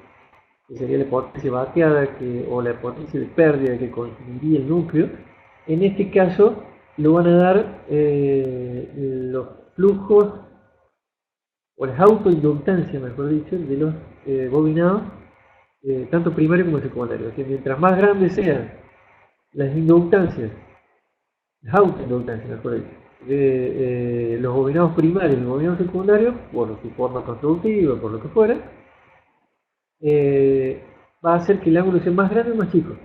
que sería la potencia vaciada o la potencia de pérdida que consumiría el núcleo. En este caso lo van a dar los flujos o las autoinductancias, mejor dicho, de los bobinados, tanto primario como secundario. O sea, mientras más grandes sean las inductancias, las autoinductancias, mejor dicho, de los bobinados primarios y los bobinados secundarios, por su forma constructiva, por lo que fuera, va a hacer que el ángulo sea más grande o más chico.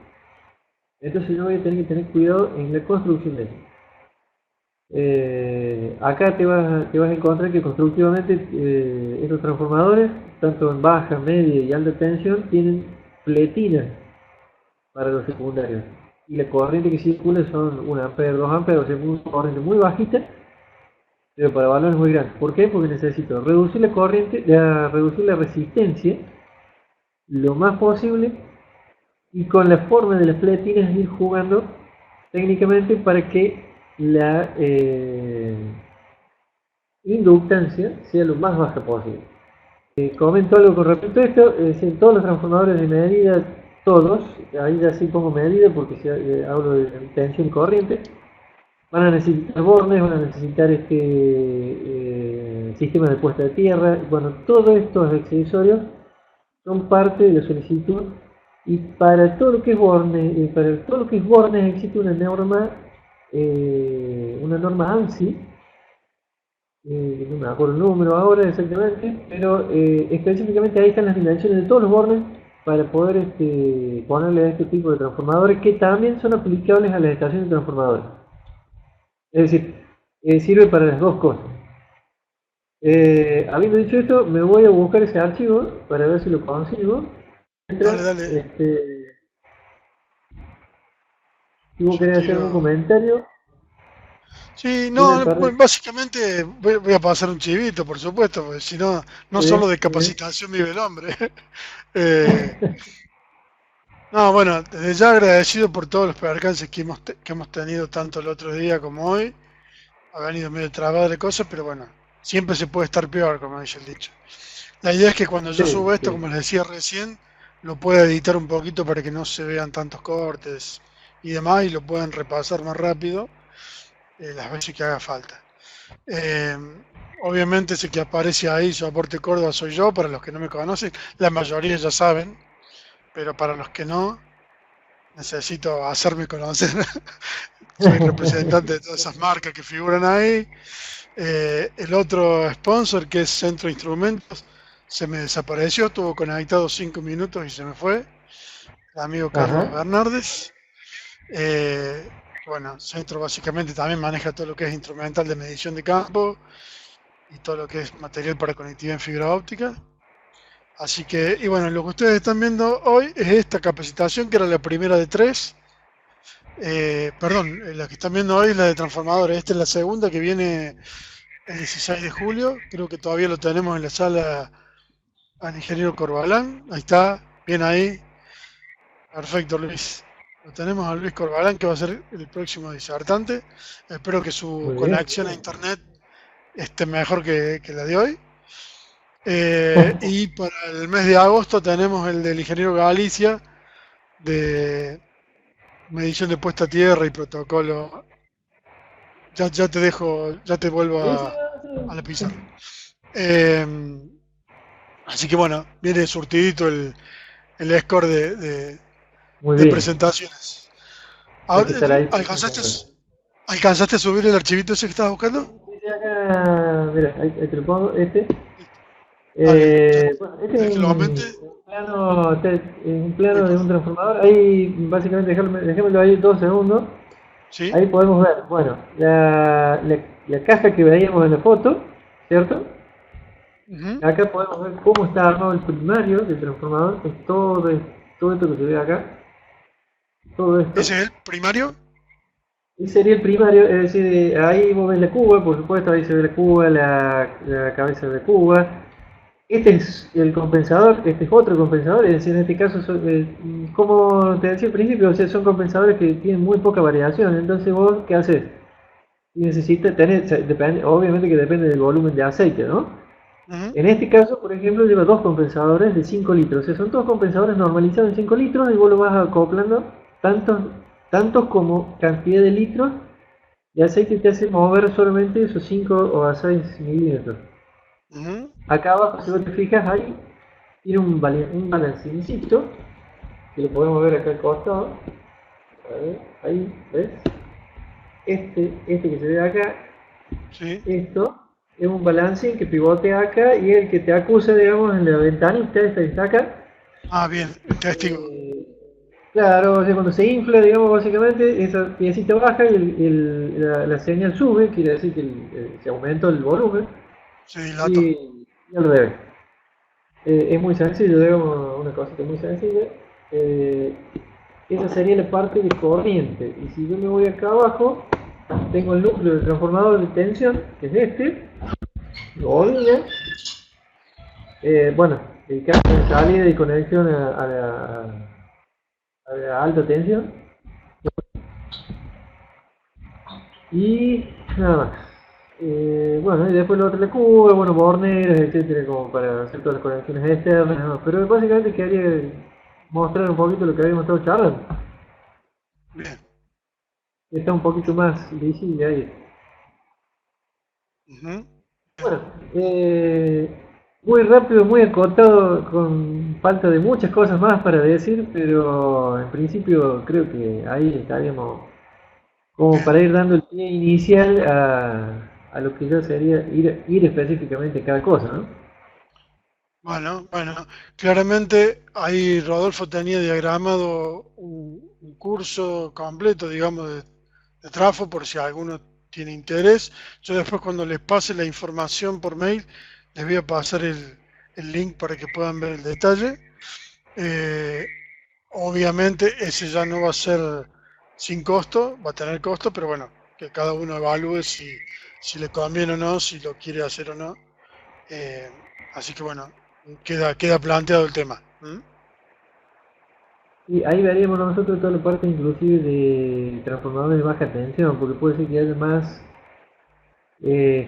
Entonces yo voy a tener que tener cuidado en la construcción de eso. Acá te vas a encontrar que constructivamente estos transformadores, tanto en baja, media y alta tensión, tienen pletinas para los secundarios. Y la corriente que circula son 1 ampere, 2 amperes, o sea, una corriente muy bajita, pero para valores muy grandes. ¿Por qué? Porque necesito reducir la corriente, reducir la resistencia lo más posible, y con la forma de las pletinas ir jugando técnicamente para que la inductancia sea lo más baja posible. Comento algo con respecto a esto. En todos los transformadores de medida, todos, ahí ya sí pongo medida porque hablo de tensión y corriente, van a necesitar bornes, van a necesitar sistemas de puesta de tierra. Bueno, todos estos accesorios son parte de la solicitud, y para todo lo que es bornes, existe una norma ANSI, no me acuerdo el número ahora exactamente, pero específicamente ahí están las dimensiones de todos los bornes para poder ponerle a este tipo de transformadores, que también son aplicables a las estaciones de transformadores. Es decir, sirve para las dos cosas. Habiendo dicho esto, me voy a buscar ese archivo para ver si lo consigo. Dale. Si vos querés hacer un comentario. Sí, no, básicamente voy a pasar un chivito, por supuesto, porque si no, no solo de capacitación vive el hombre. No, bueno, desde ya agradecido por todos los percances que hemos tenido tanto el otro día como hoy. Ha venido medio trabado de cosas, pero bueno, siempre se puede estar peor, como dice el dicho. La idea es que cuando yo subo esto, como les decía recién, lo pueda editar un poquito para que no se vean tantos cortes y demás, y lo puedan repasar más rápido las veces que haga falta. Obviamente ese que aparece ahí, Soporte Córdoba, soy yo. Para los que no me conocen, la mayoría ya saben, pero para los que no, necesito hacerme conocer. Soy representante de todas esas marcas que figuran ahí. El otro sponsor, que es Centro Instrumentos, se me desapareció, estuvo conectado 5 minutos y se me fue. El amigo Carlos Bernardes. Bueno, Centro básicamente también maneja todo lo que es instrumental de medición de campo y todo lo que es material para conectividad en fibra óptica. Así que, y bueno, lo que ustedes están viendo hoy es esta capacitación, que era la primera de 3. Perdón, la que están viendo hoy es la de transformadores. Esta es la segunda, que viene el 16 de julio. Creo que todavía lo tenemos en la sala al ingeniero Corbalán. Ahí está, bien ahí. Perfecto, Luis. Lo tenemos a Luis Corbalán, que va a ser el próximo disertante. Espero que su conexión a internet esté mejor que la de hoy. Y para el mes de agosto tenemos el del ingeniero Galicia, de medición de puesta a tierra y protocolo. Ya te dejo, ya te vuelvo a la pizarra. Así que bueno, viene surtidito el score de presentaciones. Ahora, ¿alcanzaste a subir el archivito ese que estabas buscando? Mira, ahí te lo pongo, este. Bueno, este es un plano de un transformador. Ahí básicamente dejémoslo ahí 2 segundos. ¿Sí? Ahí podemos ver, bueno, la caja que veíamos en la foto, ¿cierto? Acá podemos ver cómo está armado el primario del transformador. Es todo esto que se ve acá. Todo esto. ¿Ese es el primario? Ese sería el primario, es decir, ahí vos ves la cuba, por supuesto, ahí se ve la cuba, la cabeza de la cuba. Este es el compensador, este es otro compensador, es decir, en este caso, como te decía al principio, o sea, son compensadores que tienen muy poca variación, entonces vos, ¿qué haces? Y necesitas tener, o sea, obviamente que depende del volumen de aceite, ¿no? Ujú. En este caso, por ejemplo, lleva dos compensadores de 5 litros, o sea, son dos compensadores normalizados en 5 litros y vos lo vas acoplando tantos como cantidad de litros de aceite te hace mover solamente esos 5 o a 6 milímetros. Ujú. Acá abajo, si vos te fijas, ahí tiene un balancincito, que lo podemos ver acá al costado. A ver, ahí, ¿ves? Este que se ve acá, Sí. esto, es un balancing que pivotea acá y el que te acusa, digamos, en la ventanita esta que está acá. Ah, bien, testigo. Eh, claro, o sea, cuando se infla, digamos, básicamente, esa piecita baja y la señal sube, quiere decir que se aumenta el volumen, Se dilató. y al revés. Es muy sencillo, digamos, una cosita muy sencilla. Eh, Esa sería la parte de corriente. Y si yo me voy acá abajo, tengo el núcleo del transformador de tensión, que es este, bobina. Bueno, el cambio de salida y conexión a la alta tensión. Y nada más. Bueno, y después lo otro le cubre, bueno, borneras, etcétera, como para hacer todas las conexiones externas, ¿no? Pero básicamente quería mostrar un poquito lo que habíamos estado charlando. Bien. Está un poquito más visible ahí. Ujú. Bueno, muy rápido, muy acotado, con falta de muchas cosas más para decir, pero en principio creo que ahí estaríamos como Bien. para ir dando el pie inicial a lo que ya sería ir específicamente a cada cosa, ¿no? Bueno, bueno, claramente ahí Rodolfo tenía diagramado un curso completo, digamos, de trafo, por si alguno tiene interés. Yo después cuando les pase la información por mail, les voy a pasar el link para que puedan ver el detalle. Eh, Obviamente ese ya no va a ser sin costo, va a tener costo, pero bueno, que cada uno evalúe si le conviene o no, si lo quiere hacer o no. Eh, Así que bueno, queda planteado el tema. ¿Mm? Y ahí veríamos nosotros toda la parte inclusive de transformadores de baja tensión, porque puede ser que haya más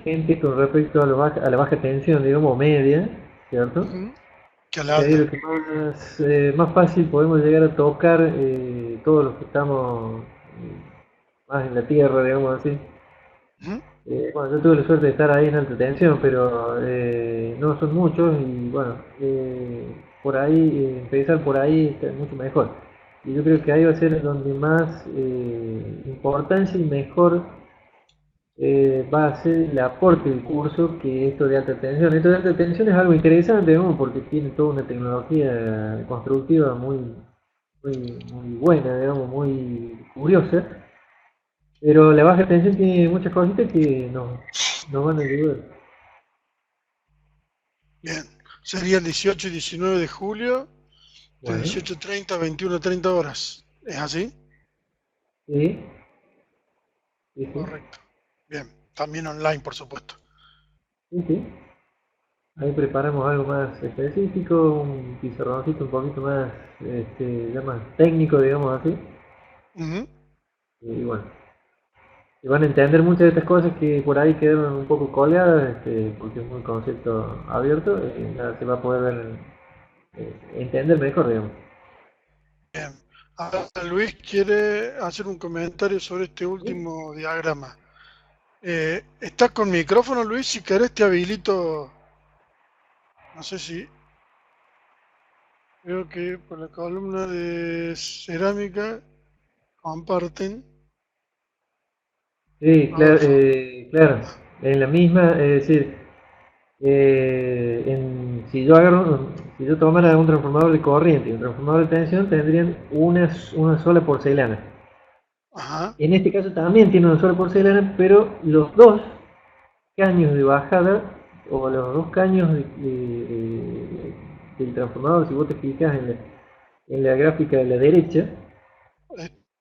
gente con respecto a la baja tensión, digamos, media, ¿cierto? Ujú. Que Que la ahí alta. lo que más fácil podemos llegar a tocar todos los que estamos más en la tierra, digamos así. Ujú. Bueno, yo tuve la suerte de estar ahí en alta tensión, pero no son muchos y bueno, por ahí, empezar por ahí está mucho mejor. Y yo creo que ahí va a ser donde más importancia y mejor va a ser el aporte del curso que esto de alta tensión. Esto de alta tensión es algo interesante, ¿no? Porque tiene toda una tecnología constructiva muy buena, digamos, muy curiosa. Pero la baja tensión tiene muchas cositas que nos van a ayudar. Bien. Sería el 18 y 19 de julio, de Bueno, 18:30 a 21:30 horas. ¿Es así? sí, sí, sí, Correcto. Bien. También online, por supuesto. sí, sí. Ahí preparamos algo más específico, un pizarroncito un poquito más, ya más técnico, digamos así. Ujú. Y bueno, y van a entender muchas de estas cosas que por ahí quedaron un poco coleadas, porque es un concepto abierto, nada, se va a poder entender mejor, digamos. Bien. Ahora Luis quiere hacer un comentario sobre este ¿Sí? último diagrama. ¿Estás con micrófono, Luis? Si querés te habilito. No sé si veo que por la columna de cerámica comparten. Sí, claro, Rodolfo. claro, en la misma, es decir, si yo tomara un transformador de corriente y un transformador de tensión, tendrían una sola porcelana. Ajá. En este caso también tiene una sola porcelana, pero los dos caños de bajada, o los dos caños del transformador, si vos te fijas en la gráfica de la derecha,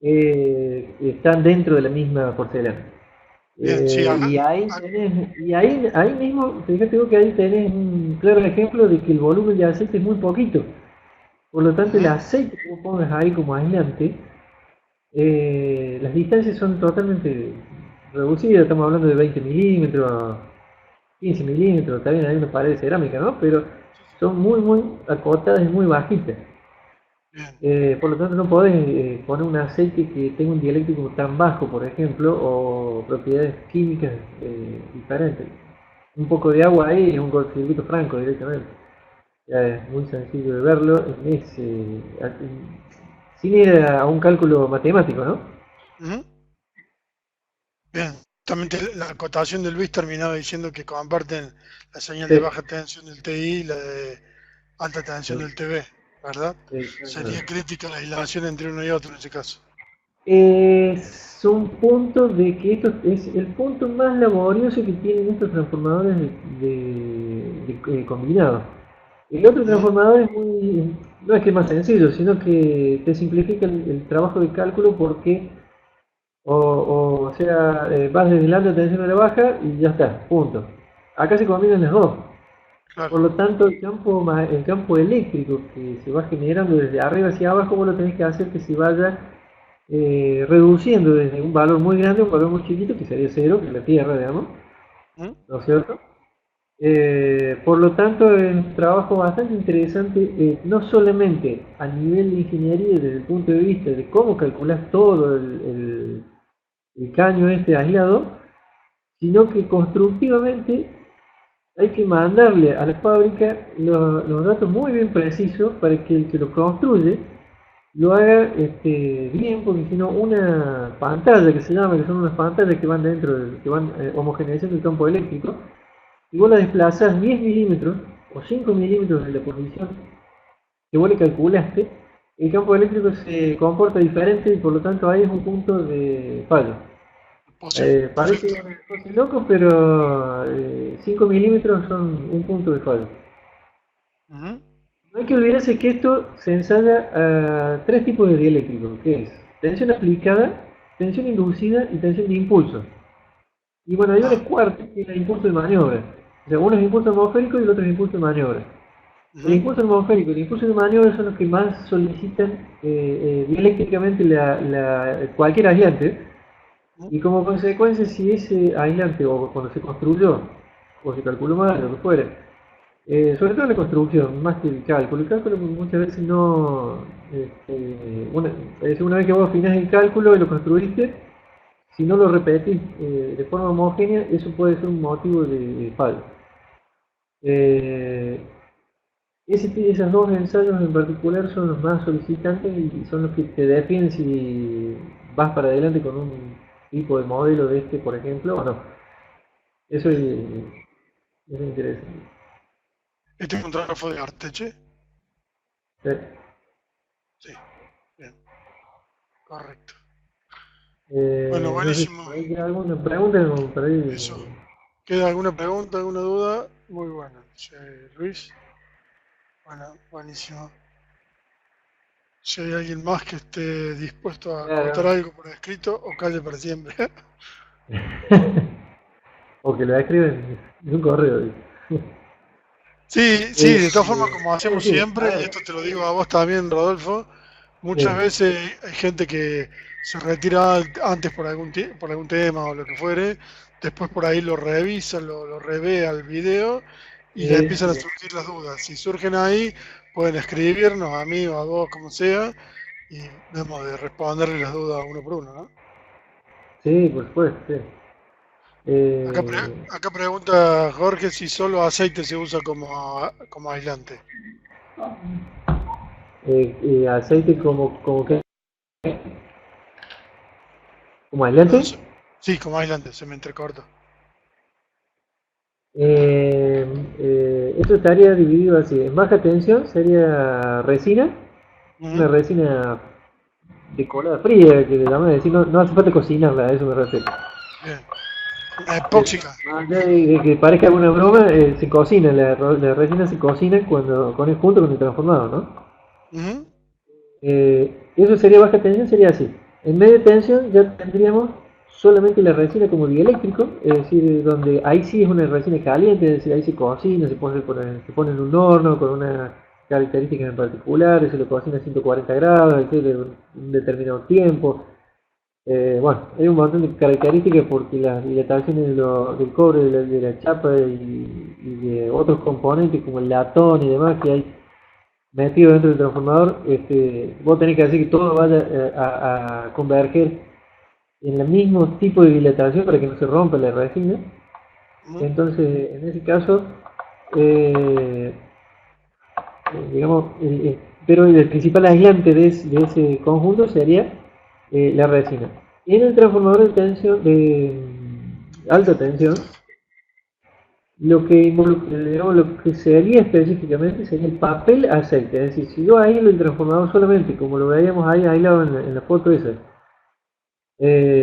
Eh, están dentro de la misma porcelana. Bien, sí, Ahí mismo, fíjate vos que ahí tenés un claro ejemplo de que el volumen de aceite es muy poquito. Por lo tanto, el ujú, aceite que vos pongas ahí como aislante, las distancias son totalmente reducidas. Estamos hablando de 20 milímetros, 15 milímetros, también hay una pared de cerámica, ¿no? Pero sí, sí, son muy, muy acotadas y muy bajitas. bien, Por lo tanto, no podés poner un aceite que tenga un dialéctrico tan bajo, por ejemplo, o propiedades químicas diferentes. Un poco de agua ahí es un cortocircuito franco directamente. Ya es muy sencillo de verlo sin ir a un cálculo matemático, ¿no? ujú, bien. También la acotación de Luis terminaba diciendo que comparten la señal de Sí, baja tensión del TI y la de alta tensión sí, del TV, ¿verdad? Sería exactamente. crítica la aislación entre uno y otro en ese caso. Es un punto de que esto es el punto más laborioso que tienen estos transformadores combinados. El otro Ujú, transformador es muy, no es que es más sencillo, sino que te simplifica el trabajo de cálculo porque, o sea, vas desde la alta tensión a la baja y ya está, punto. Acá se combinan las dos. claro. Por lo tanto, el campo eléctrico que se va generando desde arriba hacia abajo, vos lo tenés que hacer que se vaya reduciendo desde un valor muy grande a un valor muy chiquito, que sería cero, que es la Tierra, digamos, Ujú, ¿no es cierto? Por lo tanto, es un trabajo bastante interesante, no solamente a nivel de ingeniería, desde el punto de vista de cómo calculas todo el caño este aislado, sino que constructivamente hay que mandarle a la fábrica los datos muy bien precisos para que el que lo construye lo haga bien, porque si no, una pantalla que se llama, que son unas pantallas que van dentro, que van homogeneizando el campo eléctrico, y vos la desplazás 10 milímetros o 5 milímetros de la posición que vos le calculaste, el campo eléctrico se comporta diferente y por lo tanto ahí es un punto de fallo. Parece perfecto. una cosa loco, pero 5 milímetros son un punto de fallo. Ujú, No hay que olvidarse que esto se ensaya a tres tipos de dieléctrico, que es tensión aplicada, tensión inducida y tensión de impulso. Y bueno, hay una ah, cuarta que es el impulso de maniobra. O sea, uno es impulso atmosférico y el otro es impulso de maniobra. El ujú, impulso atmosférico y el impulso de maniobra son los que más solicitan dieléctricamente cualquier aislante. ujú, Y como consecuencia, si ese aislante o cuando se construyó o se calculó mal, lo que fuera, sobre todo la construcción, más que el cálculo muchas veces no, es decir, una vez que vos afinás el cálculo y lo construiste, si no lo repetís de forma homogénea, eso puede ser un motivo de fallo. Eh, Esas dos ensayos en particular son los más solicitantes y son los que te definen si vas para adelante con un tipo de modelo de este, por ejemplo, o no. Eso bien. es interesante. Este es un trabajo de arte, che. Sí. Sí, bien, correcto. Bueno, No sé si buenísimo. hay alguna pregunta como para ir. Eso. ¿Queda alguna pregunta, alguna duda? Muy bueno, dice Luis. Bueno, buenísimo. Si hay alguien más que esté dispuesto a acotar Claro. algo por escrito, o calle para siempre. O que lo escriben en un correo. Sí, sí, Eh, de todas formas, como es hacemos decir, a siempre, y ver, esto te lo digo a vos también, Rodolfo, muchas sí, veces hay gente que se retira antes por por algún tema o lo que fuere, después por ahí lo revisa, lo revé al video y le empiezan a sí, surgir las dudas. Si surgen ahí, pueden escribirnos a mí o a vos, como sea, y vemos de responderle las dudas uno por uno, ¿no? sí, por supuesto, sí. Acá pregunta Jorge si solo aceite se usa como aislante. Aceite como que, como No, aislante. sí, como aislante, se me entrecorta. Eh, Esto estaría dividido así. En baja tensión sería resina, una Ujú, resina de colada fría, que le llamamos decir, no, no hace falta cocinarla, a eso me refiero. bien. La Eh, epóxica. Más allá de que parezca alguna broma, se cocina, la resina se cocina junto con el transformado, ¿no? Ujú, Eso sería baja tensión, sería así. En media tensión ya tendríamos solamente la resina como dieléctrico, es decir, donde ahí sí es una resina caliente, es decir, ahí se cocina, se pone en un horno con unas características en particular, se lo cocina a 140 grados, de un determinado tiempo. Bueno, hay un montón de características porque las dilataciones del cobre, de la chapa y de otros componentes como el latón y demás que hay metido dentro del transformador, vos tenés que hacer que todo vaya a converger en el mismo tipo de dilatación para que no se rompa la resina. Entonces, en ese caso, digamos, pero el principal aislante de ese conjunto sería la resina. En el transformador de tensión, de alta tensión, digamos, lo que sería específicamente sería el papel aceite. Es decir, si yo aíslo el transformador solamente, como lo veíamos ahí aislado en la foto esa,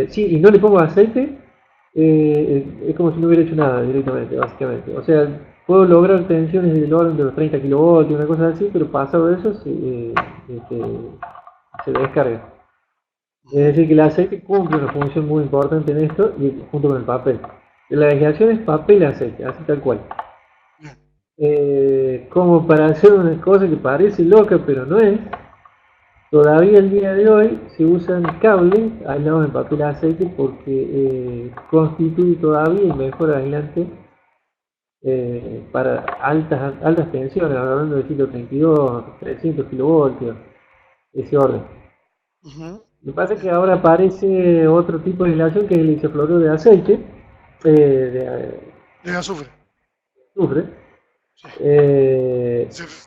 sí, y no le pongo aceite, es como si no hubiera hecho nada directamente, básicamente. O sea, puedo lograr tensiones del orden de los 30 kilovoltios, una cosa así, pero pasado de eso se descarga. Es decir, que el aceite cumple una función muy importante en esto, y junto con el papel. La aislación es papel-aceite, así tal cual. Como para hacer una cosa que parece loca, pero no es, todavía el día de hoy se usan cables aislados en papel aceite porque constituye todavía el mejor aislante para altas tensiones, hablando de 132, 300 kilovoltios, ese orden. Lo que pasa es que ahora aparece otro tipo de aislación que es el isofloruro de aceite, de azufre.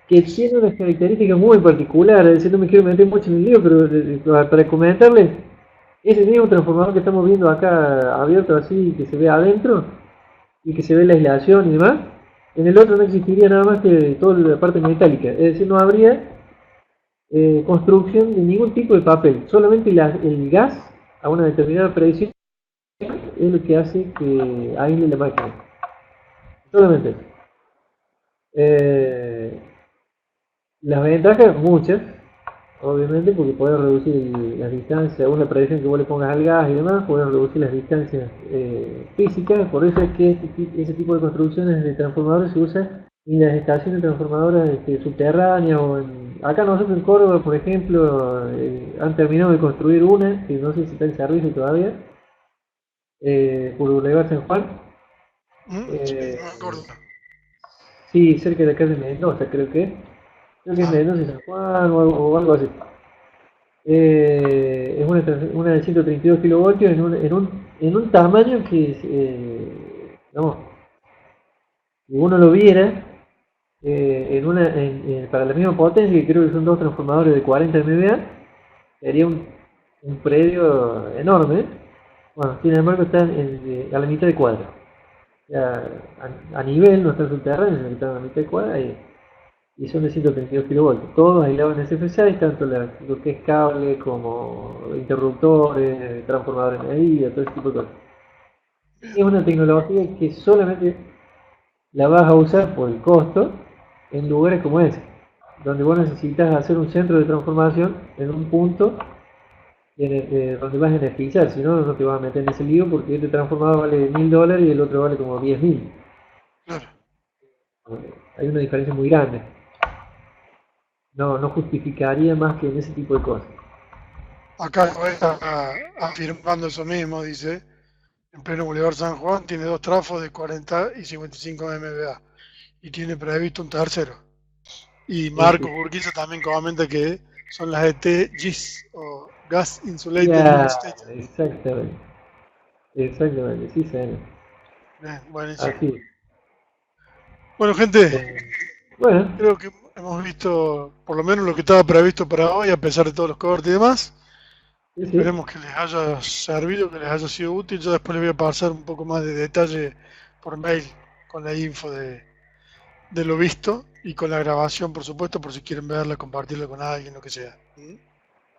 Que tiene unas características muy particulares, es decir, no me quiero meter mucho en el lío, pero para comentarles, ese mismo transformador que estamos viendo acá abierto así, que se ve adentro, y que se ve la aislación y demás, en el otro no existiría nada más que toda la parte metálica, es decir, no habría construcción de ningún tipo de papel, solamente el gas a una determinada presión es lo que hace que aísle la máquina, solamente eso. Las ventajas, muchas, obviamente, porque podés reducir las distancias, según la predicción que vos le pongas al gas y demás, podés reducir las distancias físicas, por eso es que ese tipo de construcciones de transformadores se usa en las estaciones transformadoras subterráneas acá nosotros en Córdoba, por ejemplo, han terminado de construir una, que no sé si está en servicio todavía, por Boulevard San Juan. Sí, no me acuerdo. Sí, cerca de acá de Mendoza, creo que es Mendoza y San Juan o algo así. Es una de 132 kilovoltios en un tamaño que, vamos, si uno lo viera, para la misma potencia, que creo que son dos transformadores de 40 MVA, sería un predio enorme. Bueno, sin embargo está a la mitad de cuadra. A nivel, no está subterráneo, sino que está a la mitad de cuadra y son de 132 kilovoltios. Todos aislados en SF6, tanto lo que es cable como interruptores, transformadores de medida, todo ese tipo de cosas. Es una tecnología que solamente la vas a usar por el costo en lugares como ese, donde vos necesitas hacer un centro de transformación en un punto donde vas a energizar, si no, no te vas a meter en ese lío porque este transformador vale $1000 y el otro vale como 10.000. Claro. Hay una diferencia muy grande. No justificaría más que en ese tipo de cosas. Acá está afirmando eso mismo, dice, en pleno Boulevard San Juan, tiene dos trafos de 40 y 55 MVA y tiene previsto un tercero. Y Marco Urquiza también comenta que son las GIS o Gas Insulated State. Exactamente, sí, señor. Bien, buenísimo. Así. Bueno, gente, creo que hemos visto por lo menos lo que estaba previsto para hoy, a pesar de todos los cortes y demás. Sí. Esperemos que les haya servido, que les haya sido útil. Yo después les voy a pasar un poco más de detalle por mail con la info de lo visto y con la grabación, por supuesto, por si quieren verla, compartirla con alguien, lo que sea.